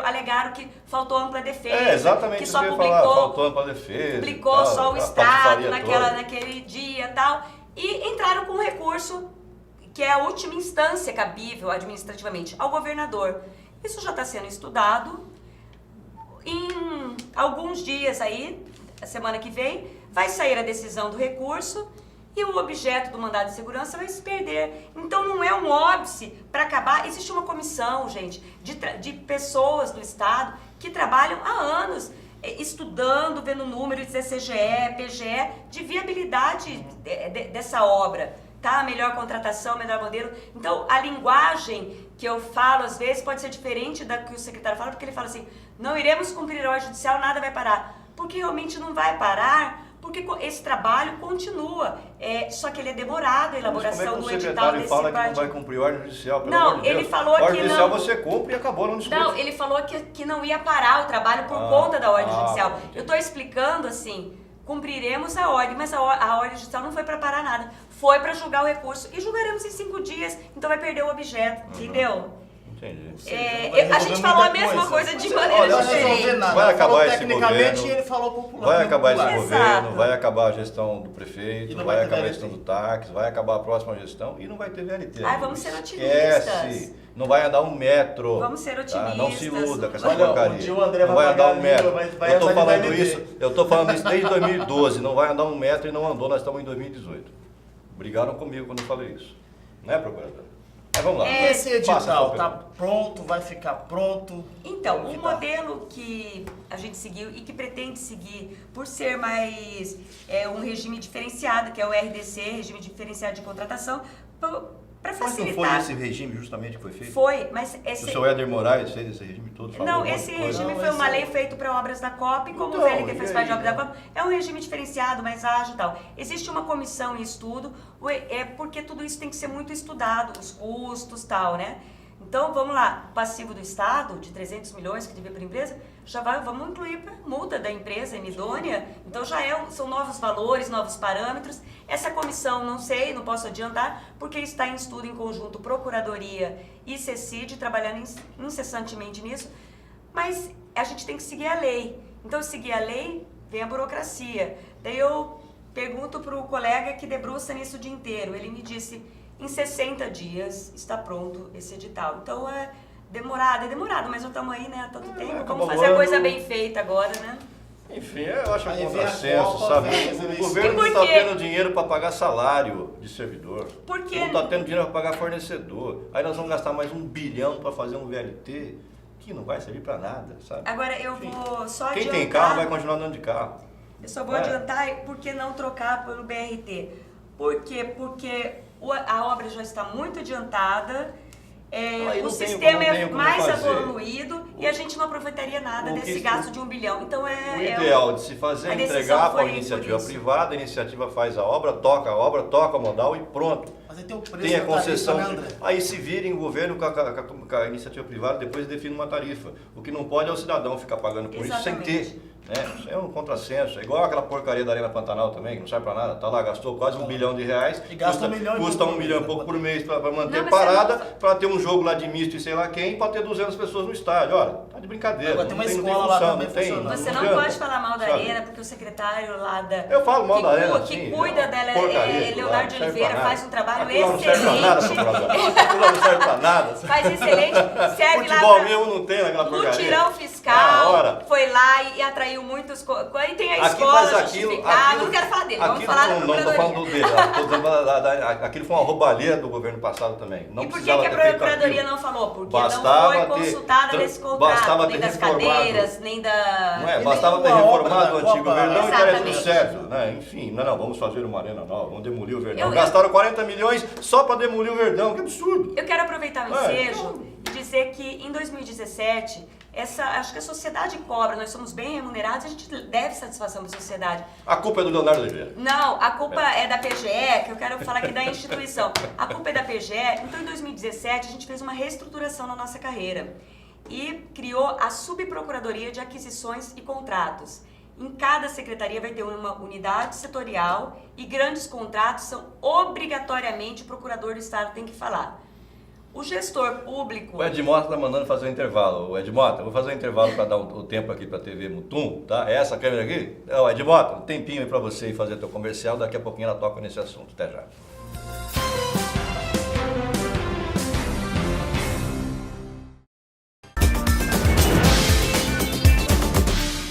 alegaram que faltou ampla defesa, Exatamente que isso só que eu ia publicou, falar, faltou ampla defesa. publicou tal, só o a Estado patifaria toda. naquele dia e tal, e entraram com um recurso que é a última instância cabível administrativamente ao governador. Isso já está sendo estudado. Em alguns dias aí, a semana que vem, vai sair a decisão do recurso e o objeto do mandado de segurança vai se perder. Então não é um óbice para acabar. Existe uma comissão, gente, de pessoas do Estado que trabalham há anos estudando, vendo números de CGE, PGE, de viabilidade dessa obra. Tá? Melhor contratação, melhor modelo. Então, a linguagem que eu falo, às vezes, pode ser diferente da que o secretário fala, porque ele fala assim: não iremos cumprir a ordem judicial, nada vai parar. Porque realmente não vai parar, porque esse trabalho continua. Só que ele é demorado, a elaboração do edital desse Mas como é que o secretário fala que não vai cumprir a ordem judicial? Pelo Não, amor de ele Deus. falou a ordem que judicial não. você cumpre e acabou, não discute. Não, ele falou que não ia parar o trabalho por conta da ordem judicial. entendi. Eu estou explicando assim: cumpriremos a ordem, mas a ordem judicial não foi para parar nada. Foi para julgar o recurso e julgaremos em 5 dias, então vai perder o objeto, entendeu? Entendi. A gente falou a mesma coisa de maneira olha, diferente. Vai acabar esse tecnicamente governo, e ele falou popular. Vai acabar esse Exato. governo, vai acabar a gestão do prefeito, E não vai vai ter acabar a VLT. gestão do táxi, vai acabar a próxima gestão e não vai ter VLT. Ai, vamos ser Esquece. otimistas. Não vai andar 1 metro. Vamos ser Tá? otimistas. Não se iluda com essa Olha, porcaria. um dia o André não vai vai andar pagar 1 metro. a língua, vai Eu tô andar de falando VLT. isso, eu tô falando isso desde 2012. Não vai andar 1 metro e não andou. Nós estamos em 2018. Brigaram comigo quando eu falei isso. Né, procurador? Mas vamos lá. Esse Passa, edital Pedro. tá pronto, vai ficar pronto? Então, Como o que tá? modelo que a gente seguiu e que pretende seguir, por ser mais um regime diferenciado, que é o RDC, Regime Diferenciado de Contratação, para Mas não facilitar. foi esse regime justamente que foi feito? Foi, mas O esse... senhor Éder Moraes fez esse regime todo? falou um Não, monte de esse coisa. regime Não, foi uma esse- lei feita para obras da COP, e como Então, o VLT e faz aí, parte de obra né? da COP, é um regime diferenciado, mais ágil e tal. Existe uma comissão em estudo, porque tudo isso tem que ser muito estudado, os custos e tal, né? Então, vamos lá, o passivo do Estado, de 300 milhões que devia para a empresa, vamos incluir para multa da empresa inidônea, então já são novos valores, novos parâmetros. Essa comissão, não sei, não posso adiantar, porque está em estudo em conjunto Procuradoria e CECID, trabalhando incessantemente nisso, mas a gente tem que seguir a lei. Então, seguir a lei, vem a burocracia. Daí eu pergunto para o colega que debruça nisso o dia inteiro, ele me disse: em 60 dias está pronto esse edital. Então é demorado, mas nós estamos aí, né, há tanto tempo. acabou Vamos fazer a o coisa ano. bem feita agora, né? Enfim, eu acho um Aí vem a contrassenso, Copa, sabe? vem as O eleições. governo não E está por quê? tendo dinheiro para pagar salário de servidor. Por quê? Não está tendo dinheiro para pagar fornecedor. Aí nós vamos gastar mais 1 bilhão para fazer um VLT que não vai servir para nada, sabe? Agora eu vou só Quem adiantar. tem carro vai continuar andando de carro. Eu só vou É. adiantar, por que não trocar pelo BRT? Por quê? Porque a obra já está muito adiantada, Aí o não sistema tenho é como mais fazer. evoluído e a gente não aproveitaria nada O desse que- gasto de 1 bilhão. Então O é ideal de se fazer a é decisão entregar para a foi iniciativa por isso. privada, a iniciativa faz a obra, toca a modal e pronto. Mas aí tem o preço Tem a da concessão. tarifa, né, André? Aí se virem o governo com a iniciativa privada, depois define uma tarifa. O que não pode é o cidadão ficar pagando por isso sem Exatamente. ter. Né? Isso é um contrassenso. É igual aquela porcaria da Arena Pantanal também, que não serve pra nada. Tá lá, gastou quase R$1 bilhão. E gasta 1 milhão e Custa pouco 1 milhão e pouco por mês pra manter Não, mas parada, você não- pra ter um jogo lá de misto e sei lá quem, pra ter 200 pessoas no estádio. Olha, tá de brincadeira. Agora tem uma não escola lá função, também não tem, funcionando. Você não adianta, pode falar mal da sabe? Arena, porque o secretário lá da... Eu falo mal que da Arena, que sim, cuida é uma dela, porcaria, aquilo lá, Leonardo não serve pra Oliveira, nada. faz um trabalho Aquilo lá não serve pra nada, excelente. seu brother. Aquilo lá não serve pra nada. Faz excelente, serve Futebol lá mesmo não tem naquela no porcaria. mutirão fiscal. local, foi lá e atraiu muitos... Aí tem a escola justificada, não quero falar dele, vamos falar da Procuradoria. Não estou falando dele, aquilo foi uma roubalheira do governo passado também. Não e por que a Procuradoria não falou? Porque não foi consultada nesse contrato, nem das cadeiras, nem da... Não é, bastava ter reformado o antigo Verdão e estaria tudo certo, né? Enfim, não, vamos fazer uma arena nova, vamos demolir o Verdão. Gastaram 40 milhões só para demolir o Verdão, que absurdo. Eu quero aproveitar o ensejo e dizer que em 2017, acho que a sociedade cobra, nós somos bem remunerados, a gente deve satisfação para a sociedade. A culpa é do Leonardo Oliveira. Não, a culpa é da PGE, que eu quero falar aqui da instituição. A culpa é da PGE. Então, em 2017, a gente fez uma reestruturação na nossa carreira e criou a Subprocuradoria de Aquisições e Contratos. Em cada secretaria vai ter uma unidade setorial e grandes contratos são obrigatoriamente o procurador do Estado tem que falar. O gestor público... O Edmota está mandando fazer um intervalo. O Edmota, eu vou fazer um intervalo para dar o tempo aqui para a TV Mutum, tá? É essa câmera aqui? Ó, Edmota, um tempinho aí para você ir fazer teu comercial, daqui a pouquinho ela toca nesse assunto. Até já.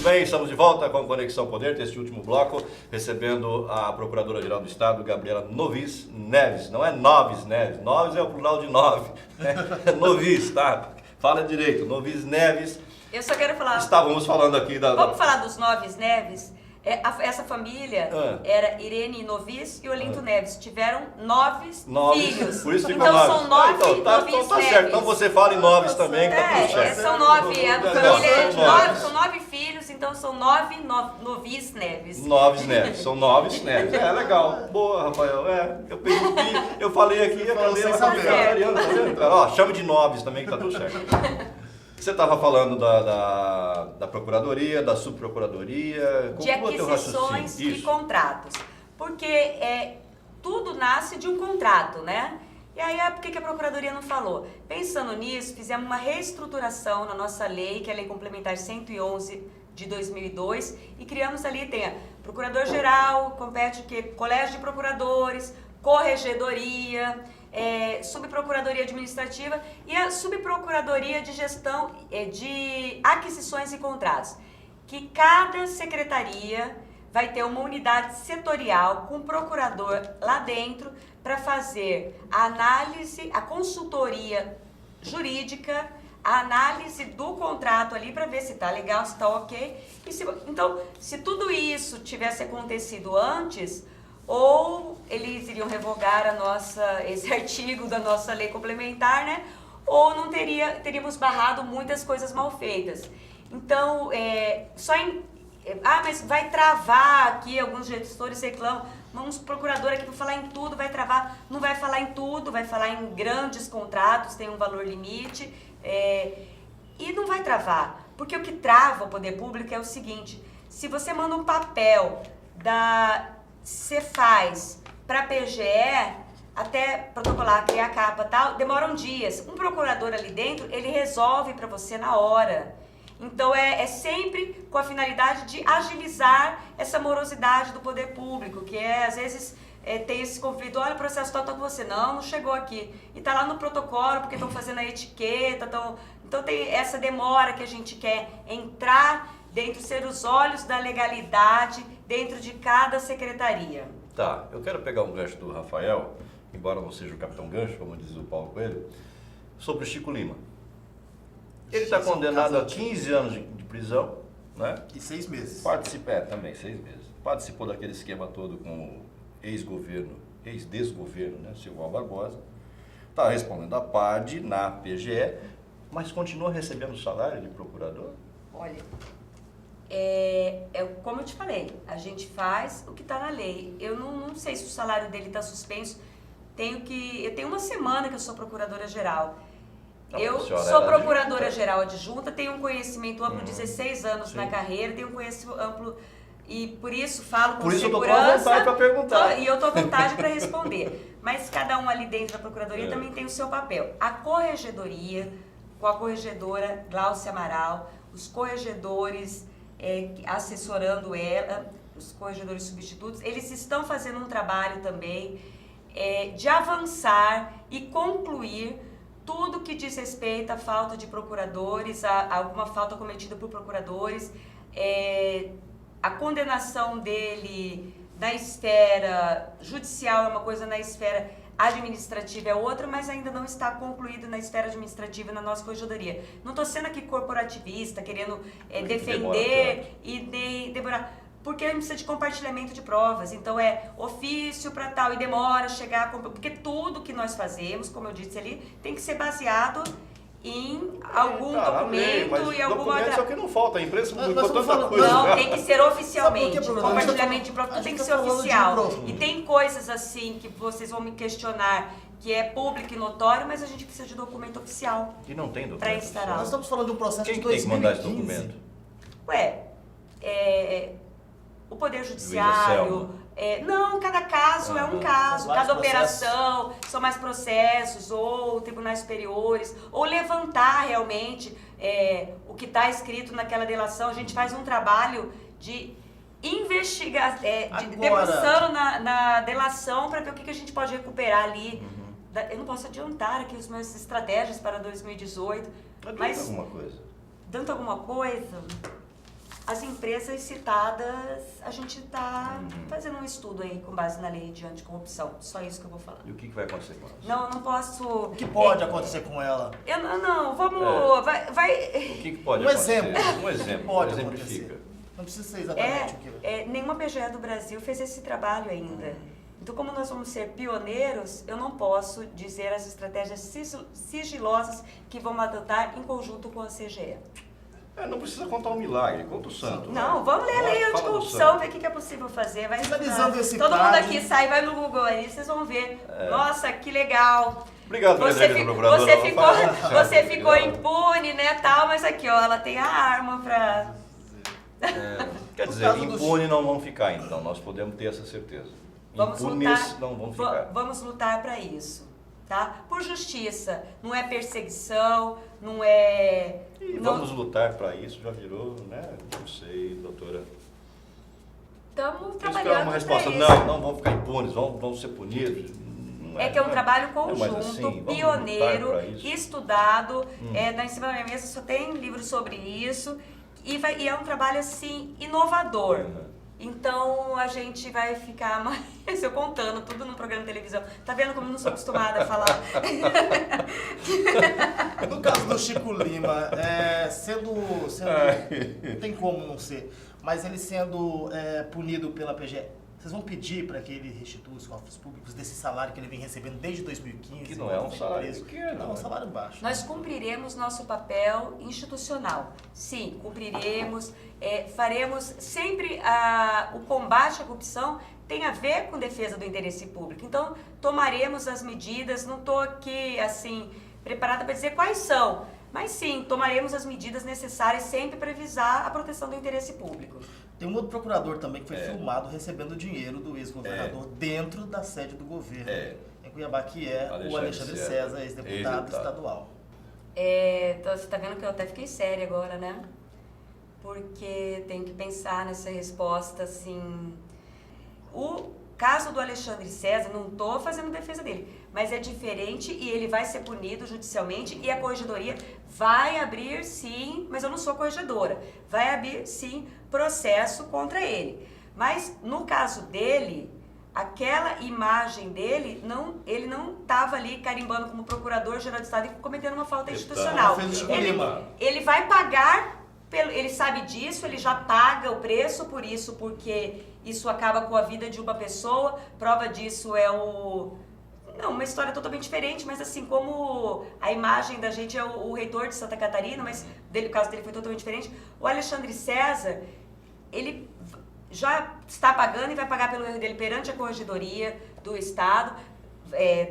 Bem, estamos de volta com Conexão Poder, deste último bloco, recebendo a Procuradora-Geral do Estado, Gabriela Novis Neves. Não é Noves Neves, Noves é o plural de nove, né? É Novis, tá? Fala direito, Novis Neves. Eu só quero falar... Estávamos falando aqui da... Vamos falar dos Novis Neves? Essa família era Irene Novis e Olinto Neves. Tiveram 9 filhos. Por isso fica então 9. são 9 Novis tá Neves. Certo. Então você fala em Noves também, que tá tudo certo. São 9. A família são 9 filhos, então são 9 Novis Neves. Noves Neves, são Noves Neves. É legal. Boa, Rafael. Eu falei aqui, a Camila tá Ó, chama de Noves também, que tá tudo certo. Você estava falando da Procuradoria, da Subprocuradoria... De aquisições e contratos. Porque tudo nasce de um contrato, né? E aí, por que a Procuradoria não falou? Pensando nisso, fizemos uma reestruturação na nossa lei, que é a Lei Complementar 111 de 2002, e criamos ali, tem a Procurador-Geral, compete o quê? Colégio de Procuradores, Corregedoria... Subprocuradoria Administrativa e a Subprocuradoria de Gestão de Aquisições e Contratos, que cada secretaria vai ter uma unidade setorial com procurador lá dentro para fazer a análise, a consultoria jurídica, a análise do contrato ali para ver se está legal, se está ok. Então, se tudo isso tivesse acontecido antes... ou eles iriam revogar esse artigo da nossa lei complementar, né? Ou não teríamos barrado muitas coisas mal feitas. Então, mas vai travar aqui, alguns gestores reclamam, vamos procurador aqui para falar em tudo, vai travar. Não vai falar em tudo, vai falar em grandes contratos, tem um valor limite, e não vai travar. Porque o que trava o poder público é o seguinte, se você manda um papel você faz para a PGE, até protocolar, criar capa e tal, demoram dias. Um procurador ali dentro, ele resolve para você na hora. Então, é sempre com a finalidade de agilizar essa morosidade do poder público, que às vezes, tem esse conflito, olha, o processo está com você. Não chegou aqui. E está lá no protocolo, porque estão fazendo a etiqueta. Então, tem essa demora que a gente quer entrar dentro, ser os olhos da legalidade dentro de cada secretaria. Tá, eu quero pegar um gancho do Rafael, embora não seja o capitão gancho, como diz o Paulo Coelho, sobre o Chico Lima. Ele está condenado a 15 anos de prisão, né? E 6 meses. Também 6 meses. Participou daquele esquema todo com o ex-desgoverno, né? Silval Barbosa. Está respondendo a PAD na PGE, mas continua recebendo salário de procurador? Olha... como eu te falei, a gente faz o que está na lei. Eu não sei se o salário dele está suspenso. Eu tenho uma semana que eu sou procuradora-geral. Eu sou procuradora-geral adjunta, tenho um conhecimento amplo, 16 anos na carreira, tenho um conhecimento amplo e por isso falo com segurança. Por isso eu estou com vontade para perguntar. E eu estou à vontade para responder. Mas cada um ali dentro da Procuradoria também tem o seu papel. A Corregedoria, com a corregedora Glaucia Amaral, os corregedores... assessorando ela, os corregedores substitutos, eles estão fazendo um trabalho também de avançar e concluir tudo que diz respeito à falta de procuradores, a alguma falta cometida por procuradores, a condenação dele na esfera judicial é uma coisa, na esfera administrativa é outra, mas ainda não está concluído na esfera administrativa na nossa corregedoria. Não estou sendo aqui corporativista, querendo defender e nem demorar, porque a gente precisa de compartilhamento de provas, então ofício para tal, e demora chegar, porque tudo que nós fazemos, como eu disse ali, tem que ser baseado em algum documento e alguma outra... Só que não falta, a imprensa publicou tanta coisa. Não, tem que ser oficialmente. Compartilhamento de prova, tem que ser oficial. E tem coisas assim que vocês vão me questionar, que é público e notório, mas a gente precisa de documento oficial. E não tem documento. Para instalar. Nós estamos falando de um processo Quem de tem que mandar esse 2015. documento? O Poder Judiciário... não, cada caso é um caso, cada operação, são mais processos, ou tribunais superiores, ou levantar realmente o que está escrito naquela delação. A gente faz um trabalho de investigação, debruçando na delação para ver o que a gente pode recuperar ali. Eu não posso adiantar aqui as minhas estratégias para 2018, mas alguma coisa. dando alguma coisa... As empresas citadas, a gente está fazendo um estudo aí com base na lei de anticorrupção. Só isso que eu vou falar. E o que vai acontecer com elas? Não posso... O que pode acontecer com ela? Vamos... O que pode acontecer? Um exemplo. Pode exemplifica. Não precisa ser exatamente o que... Nenhuma PGE do Brasil fez esse trabalho ainda. Então, como nós vamos ser pioneiros, eu não posso dizer as estratégias sigilosas que vamos adotar em conjunto com a CGE. Não precisa contar um milagre, conta o santo. Não, vamos ler a lei anticorrupção, ver o que é possível fazer. Vai finalizando esse todo mundo aqui sai, vai no Google aí, vocês vão ver. Nossa, que legal. Obrigado, você ficou impune, né, tal, mas aqui, ó, ela tem a arma pra... Quer dizer, impune não vão ficar, então, nós podemos ter essa certeza. Impunes não vão ficar. Vamos lutar para isso, tá? Por justiça, não é perseguição, não é... Vamos lutar para isso, já virou, né? Não sei, doutora. Estamos trabalhando para isso. Uma resposta, não vão ficar impunes, vão ser punidos. Que é um trabalho conjunto, assim, pioneiro, estudado, em cima da minha mesa só tem livros sobre isso, e é um trabalho, assim, inovador. Então, a gente vai ficar mais... Eu contando tudo num programa de televisão. Tá vendo como eu não sou acostumada a falar? No caso do Chico Lima, sendo não tem como não ser, mas ele sendo punido pela PGE, vocês vão pedir para que ele restitua os cofres públicos desse salário que ele vem recebendo desde 2015? Que não é um salário pequeno. Não, é um salário baixo. Nós cumpriremos nosso papel institucional. Sim, cumpriremos, faremos sempre o combate à corrupção tem a ver com defesa do interesse público. Então, tomaremos as medidas, não estou aqui, assim, preparada para dizer quais são, mas sim, tomaremos as medidas necessárias sempre para visar a proteção do interesse público. Tem um outro procurador também que foi filmado recebendo dinheiro do ex-governador dentro da sede do governo em Cuiabá, que é o Alexandre César, ex-deputado estadual. Então, você está vendo que eu até fiquei séria agora, né? Porque tenho que pensar nessa resposta, assim... O caso do Alexandre César, não estou fazendo defesa dele, mas é diferente e ele vai ser punido judicialmente e a corregedoria vai abrir sim, mas eu não sou corregedora, vai abrir sim processo contra ele. Mas no caso dele, aquela imagem dele, ele não estava ali carimbando como procurador-geral do Estado e cometendo uma falta institucional. Ele vai pagar, ele sabe disso, ele já paga o preço por isso, porque isso acaba com a vida de uma pessoa. Prova disso é uma história totalmente diferente, mas assim, como a imagem da gente é o reitor de Santa Catarina, mas o caso dele foi totalmente diferente. O Alexandre César, ele já está pagando e vai pagar pelo erro dele perante a Corregedoria do Estado,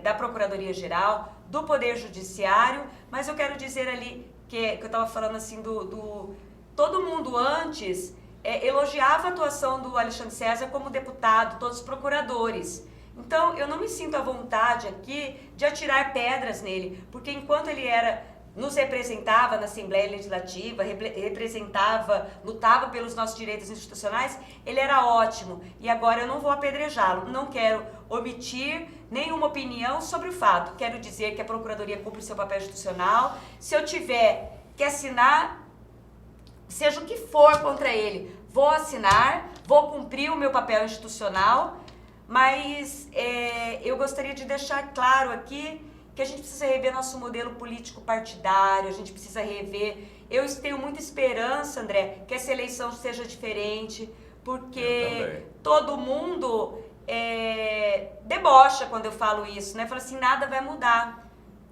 da Procuradoria Geral, do Poder Judiciário, mas eu quero dizer ali que eu estava falando assim todo mundo antes elogiava a atuação do Alexandre César como deputado, todos os procuradores. Então, eu não me sinto à vontade aqui de atirar pedras nele, porque enquanto ele nos representava na Assembleia Legislativa, lutava pelos nossos direitos institucionais, ele era ótimo. E agora eu não vou apedrejá-lo, não quero omitir nenhuma opinião sobre o fato. Quero dizer que a Procuradoria cumpre seu papel institucional. Se eu tiver que assinar, seja o que for contra ele, vou assinar, vou cumprir o meu papel institucional, mas eu gostaria de deixar claro aqui que a gente precisa rever nosso modelo político partidário, a gente precisa rever. Eu tenho muita esperança, André, que essa eleição seja diferente, porque todo mundo debocha quando eu falo isso, né? Fala assim, nada vai mudar,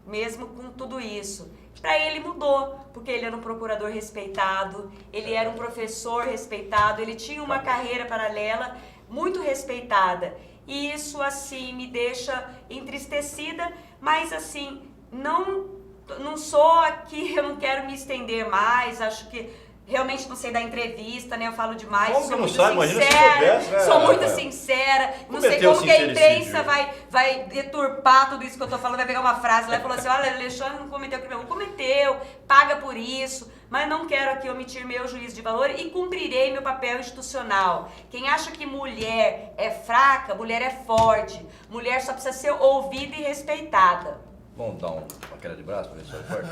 mesmo com tudo isso. Para ele mudou, porque ele era um procurador respeitado, ele era um professor respeitado, ele tinha uma carreira paralela muito respeitada. E isso, assim, me deixa entristecida, mas, assim, não sou aqui, eu não quero me estender mais, acho que realmente não sei dar entrevista, né? Eu falo demais, como sou que não muito sabe? Imagina se sincera, soubesse, né? sou muito sincera, não sei Cometeu como que a sincericídio. imprensa vai deturpar tudo isso que eu tô falando, vai pegar uma frase lá e falar assim, olha, Alexandre não cometeu crime, não cometeu, paga por isso, mas não quero aqui omitir meu juízo de valor e cumprirei meu papel institucional. Quem acha que mulher é fraca, mulher é forte, mulher só precisa ser ouvida e respeitada. Vamos dar uma queda de braço para ver se é forte?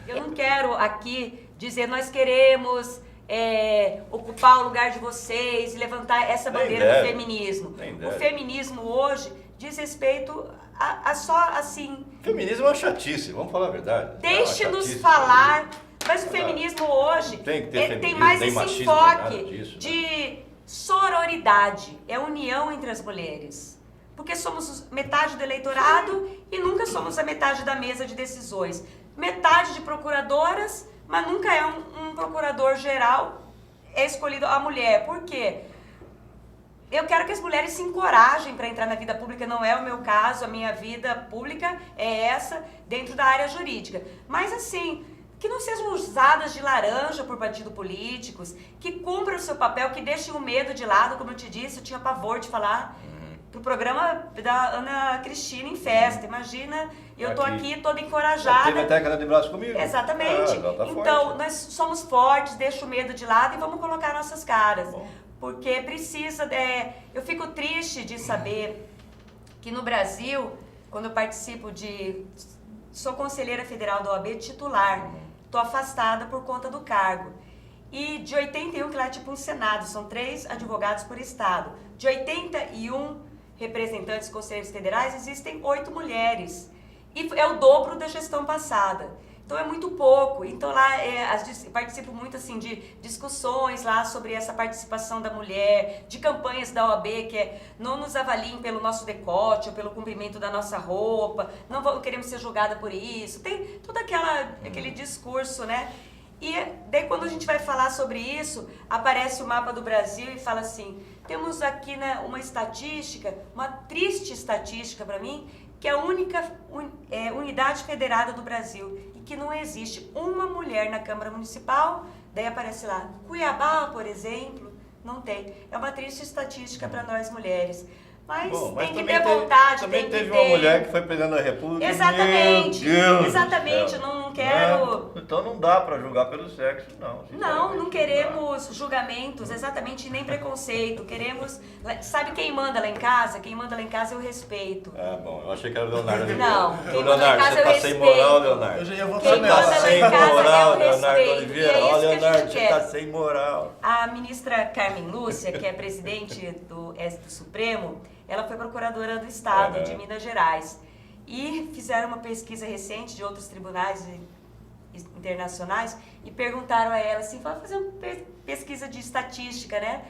Eu não quero aqui dizer nós queremos ocupar o lugar de vocês e levantar essa bandeira do feminismo. O feminismo hoje diz respeito a só assim... Feminismo é uma chatice, vamos falar a verdade. Deixe-nos falar, mas o feminismo hoje tem que ter tem feminismo, mais tem esse machismo, nada enfoque disso, de sororidade, é união entre as mulheres. Porque somos metade do eleitorado e nunca somos a metade da mesa de decisões. Metade de procuradoras, mas nunca é um procurador geral escolhido a mulher. Por quê? Eu quero que as mulheres se encorajem para entrar na vida pública, não é o meu caso, a minha vida pública é essa, dentro da área jurídica. Mas assim, que não sejam usadas de laranja por partidos políticos, que cumpram o seu papel, que deixem o medo de lado, como eu te disse, eu tinha pavor de falar pro programa da Ana Cristina em festa. Imagina, eu tô aqui toda encorajada. Teve até aquela de braço comigo. Exatamente. Tá então, forte. nós somos fortes, deixa o medo de lado e vamos colocar nossas caras. Bom. Porque precisa... eu fico triste de saber que no Brasil, quando eu participo sou conselheira federal da OAB titular, tô afastada por conta do cargo. E de 81, que lá é tipo um senado, são 3 advogados por estado. De 81 representantes conselheiros federais, existem 8 mulheres. E é o dobro da gestão passada. Então é muito pouco. Então lá participo muito assim de discussões lá sobre essa participação da mulher, de campanhas da OAB que não nos avaliem pelo nosso decote ou pelo comprimento da nossa roupa, não queremos ser julgada por isso. Tem todo aquele discurso, né? E daí quando a gente vai falar sobre isso, aparece o mapa do Brasil e fala assim, temos aqui, né, uma estatística, uma triste estatística para mim, que é a única unidade federada do Brasil e que não existe uma mulher na Câmara Municipal, daí aparece lá, Cuiabá, por exemplo, não tem. É uma triste estatística para nós mulheres. Mas tem que ter vontade, também tem que teve ter... uma mulher que foi presidente da República. Exatamente, Meu Deus exatamente, do céu. não quero... Então não dá pra julgar pelo sexo, não. Não queremos julgamentos, exatamente, nem preconceito. Queremos... Sabe quem manda lá em casa? Quem manda lá em casa eu respeito. Ah, bom, eu achei que era o Leonardo. Não, Ô, quem manda lá em Leonardo, casa você eu tá respeito. sem moral, Leonardo. Eu já ia Quem votar manda nela. lá em Sem casa moral, eu Leonardo respeito. Oliveira. E é Ó, isso que a Leonardo, gente você quer. tá sem moral. A ministra Carmen Lúcia, que é presidente do Supremo, ela foi procuradora do Estado de Minas Gerais. E fizeram uma pesquisa recente de outros tribunais internacionais e perguntaram a ela assim, vai fazer uma pesquisa de estatística, né?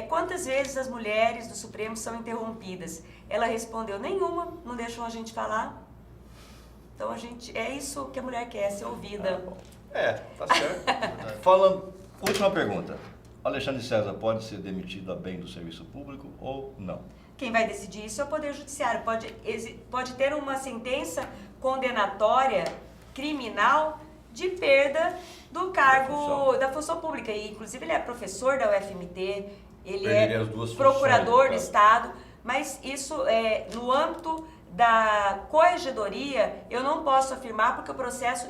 Quantas vezes as mulheres do Supremo são interrompidas? Ela respondeu, nenhuma, não deixam a gente falar. Então é isso que a mulher quer, ser ouvida. Tá certo. Falando, última pergunta. Alexandre César pode ser demitido a bem do serviço público ou não? Quem vai decidir isso é o Poder Judiciário. Pode ter uma sentença condenatória criminal de perda do cargo da função pública. E, inclusive, ele é professor da UFMT, ele é procurador do Estado, mas isso, no âmbito da corregedoria, eu não posso afirmar porque o processo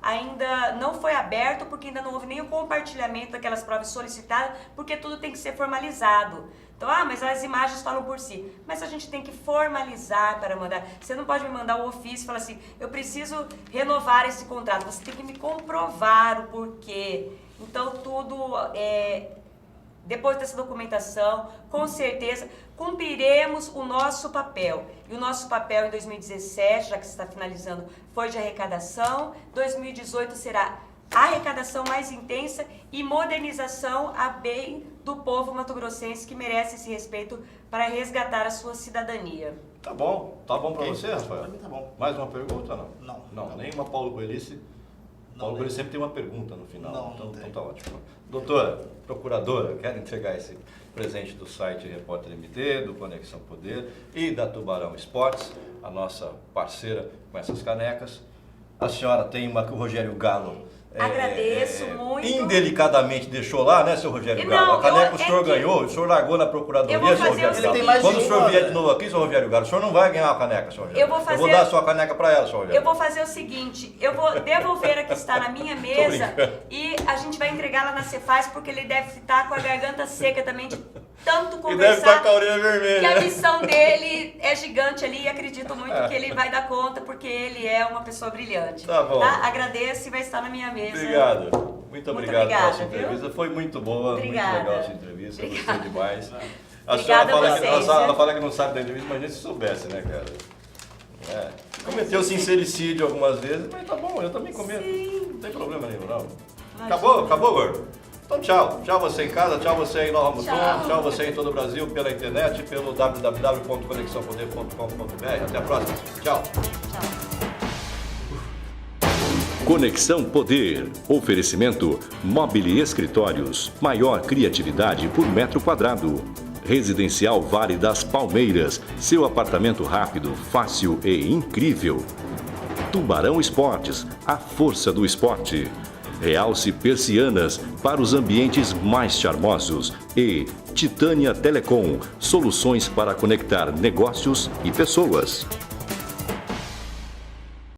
ainda não foi aberto, porque ainda não houve nem o compartilhamento daquelas provas solicitadas, porque tudo tem que ser formalizado. Então, mas as imagens falam por si. Mas a gente tem que formalizar para mandar. Você não pode me mandar um ofício e falar assim, eu preciso renovar esse contrato. Você tem que me comprovar o porquê. Então, tudo depois dessa documentação, com certeza, cumpriremos o nosso papel. E o nosso papel em 2017, já que está finalizando, foi de arrecadação. 2018 será a arrecadação mais intensa e modernização a bem do povo mato-grossense que merece esse respeito para resgatar a sua cidadania. Tá bom para você, Rafael? Pra mim tá bom. Mais uma pergunta, não? Não. Não, nenhuma Paulo Coelice. Paulo Coelice sempre tem uma pergunta no final. Não, então, não tem. então tá ótimo. Doutora, procuradora, quero entregar esse presente do site Repórter MT, do Conexão Poder e da Tubarão Esportes, a nossa parceira com essas canecas. A senhora tem uma que o Rogério Galo agradeço muito. Indelicadamente deixou lá, né, seu Rogério Não, Galo? A caneca o é senhor que- ganhou, o senhor largou na procuradoria, Eu vou seu fazer Rogério o Galo. seguinte- Ele tem mais Quando o senhor uma, vier né? de novo aqui, seu Rogério Galo, o senhor não vai ganhar a caneca, seu Rogério. Eu vou Eu vou fazer- dar a sua caneca para ela, seu Rogério. Eu vou fazer o seguinte, eu vou devolver a que está na minha mesa brincando. e a gente vai entregar lá na Cefaz, porque ele deve estar com a garganta seca também de tanto E deve estar conversar. com a orelha Que vermelha, a né? missão dele é gigante ali e acredito muito que ele vai dar conta, porque ele é uma pessoa brilhante. Tá bom. Agradeço e vai estar na minha mesa. Obrigado. Muito obrigado pela obrigada, sua viu? entrevista. Foi muito boa, Obrigada. muito legal a sua entrevista. Obrigada. Gostei demais. A Obrigada senhora a fala, vocês, ela né? fala que não sabe da entrevista, mas nem se soubesse, né, cara? Cometeu sincericídio algumas vezes, mas tá bom, eu também cometo. Sim. Não tem problema nenhum, não. Imagina. Acabou, gordo? Então tchau. Tchau você em casa, tchau você em Nova Mutum, Tchau. tchau você em todo o Brasil, pela internet, pelo www.conexãopoder.com.br. Até a próxima. Tchau. Tchau. Conexão Poder. Oferecimento Mobile Escritórios. Maior criatividade por metro quadrado. Residencial Vale das Palmeiras. Seu apartamento rápido, fácil e incrível. Tubarão Esportes. A força do esporte. Realce Persianas para os ambientes mais charmosos. E Titânia Telecom. Soluções para conectar negócios e pessoas.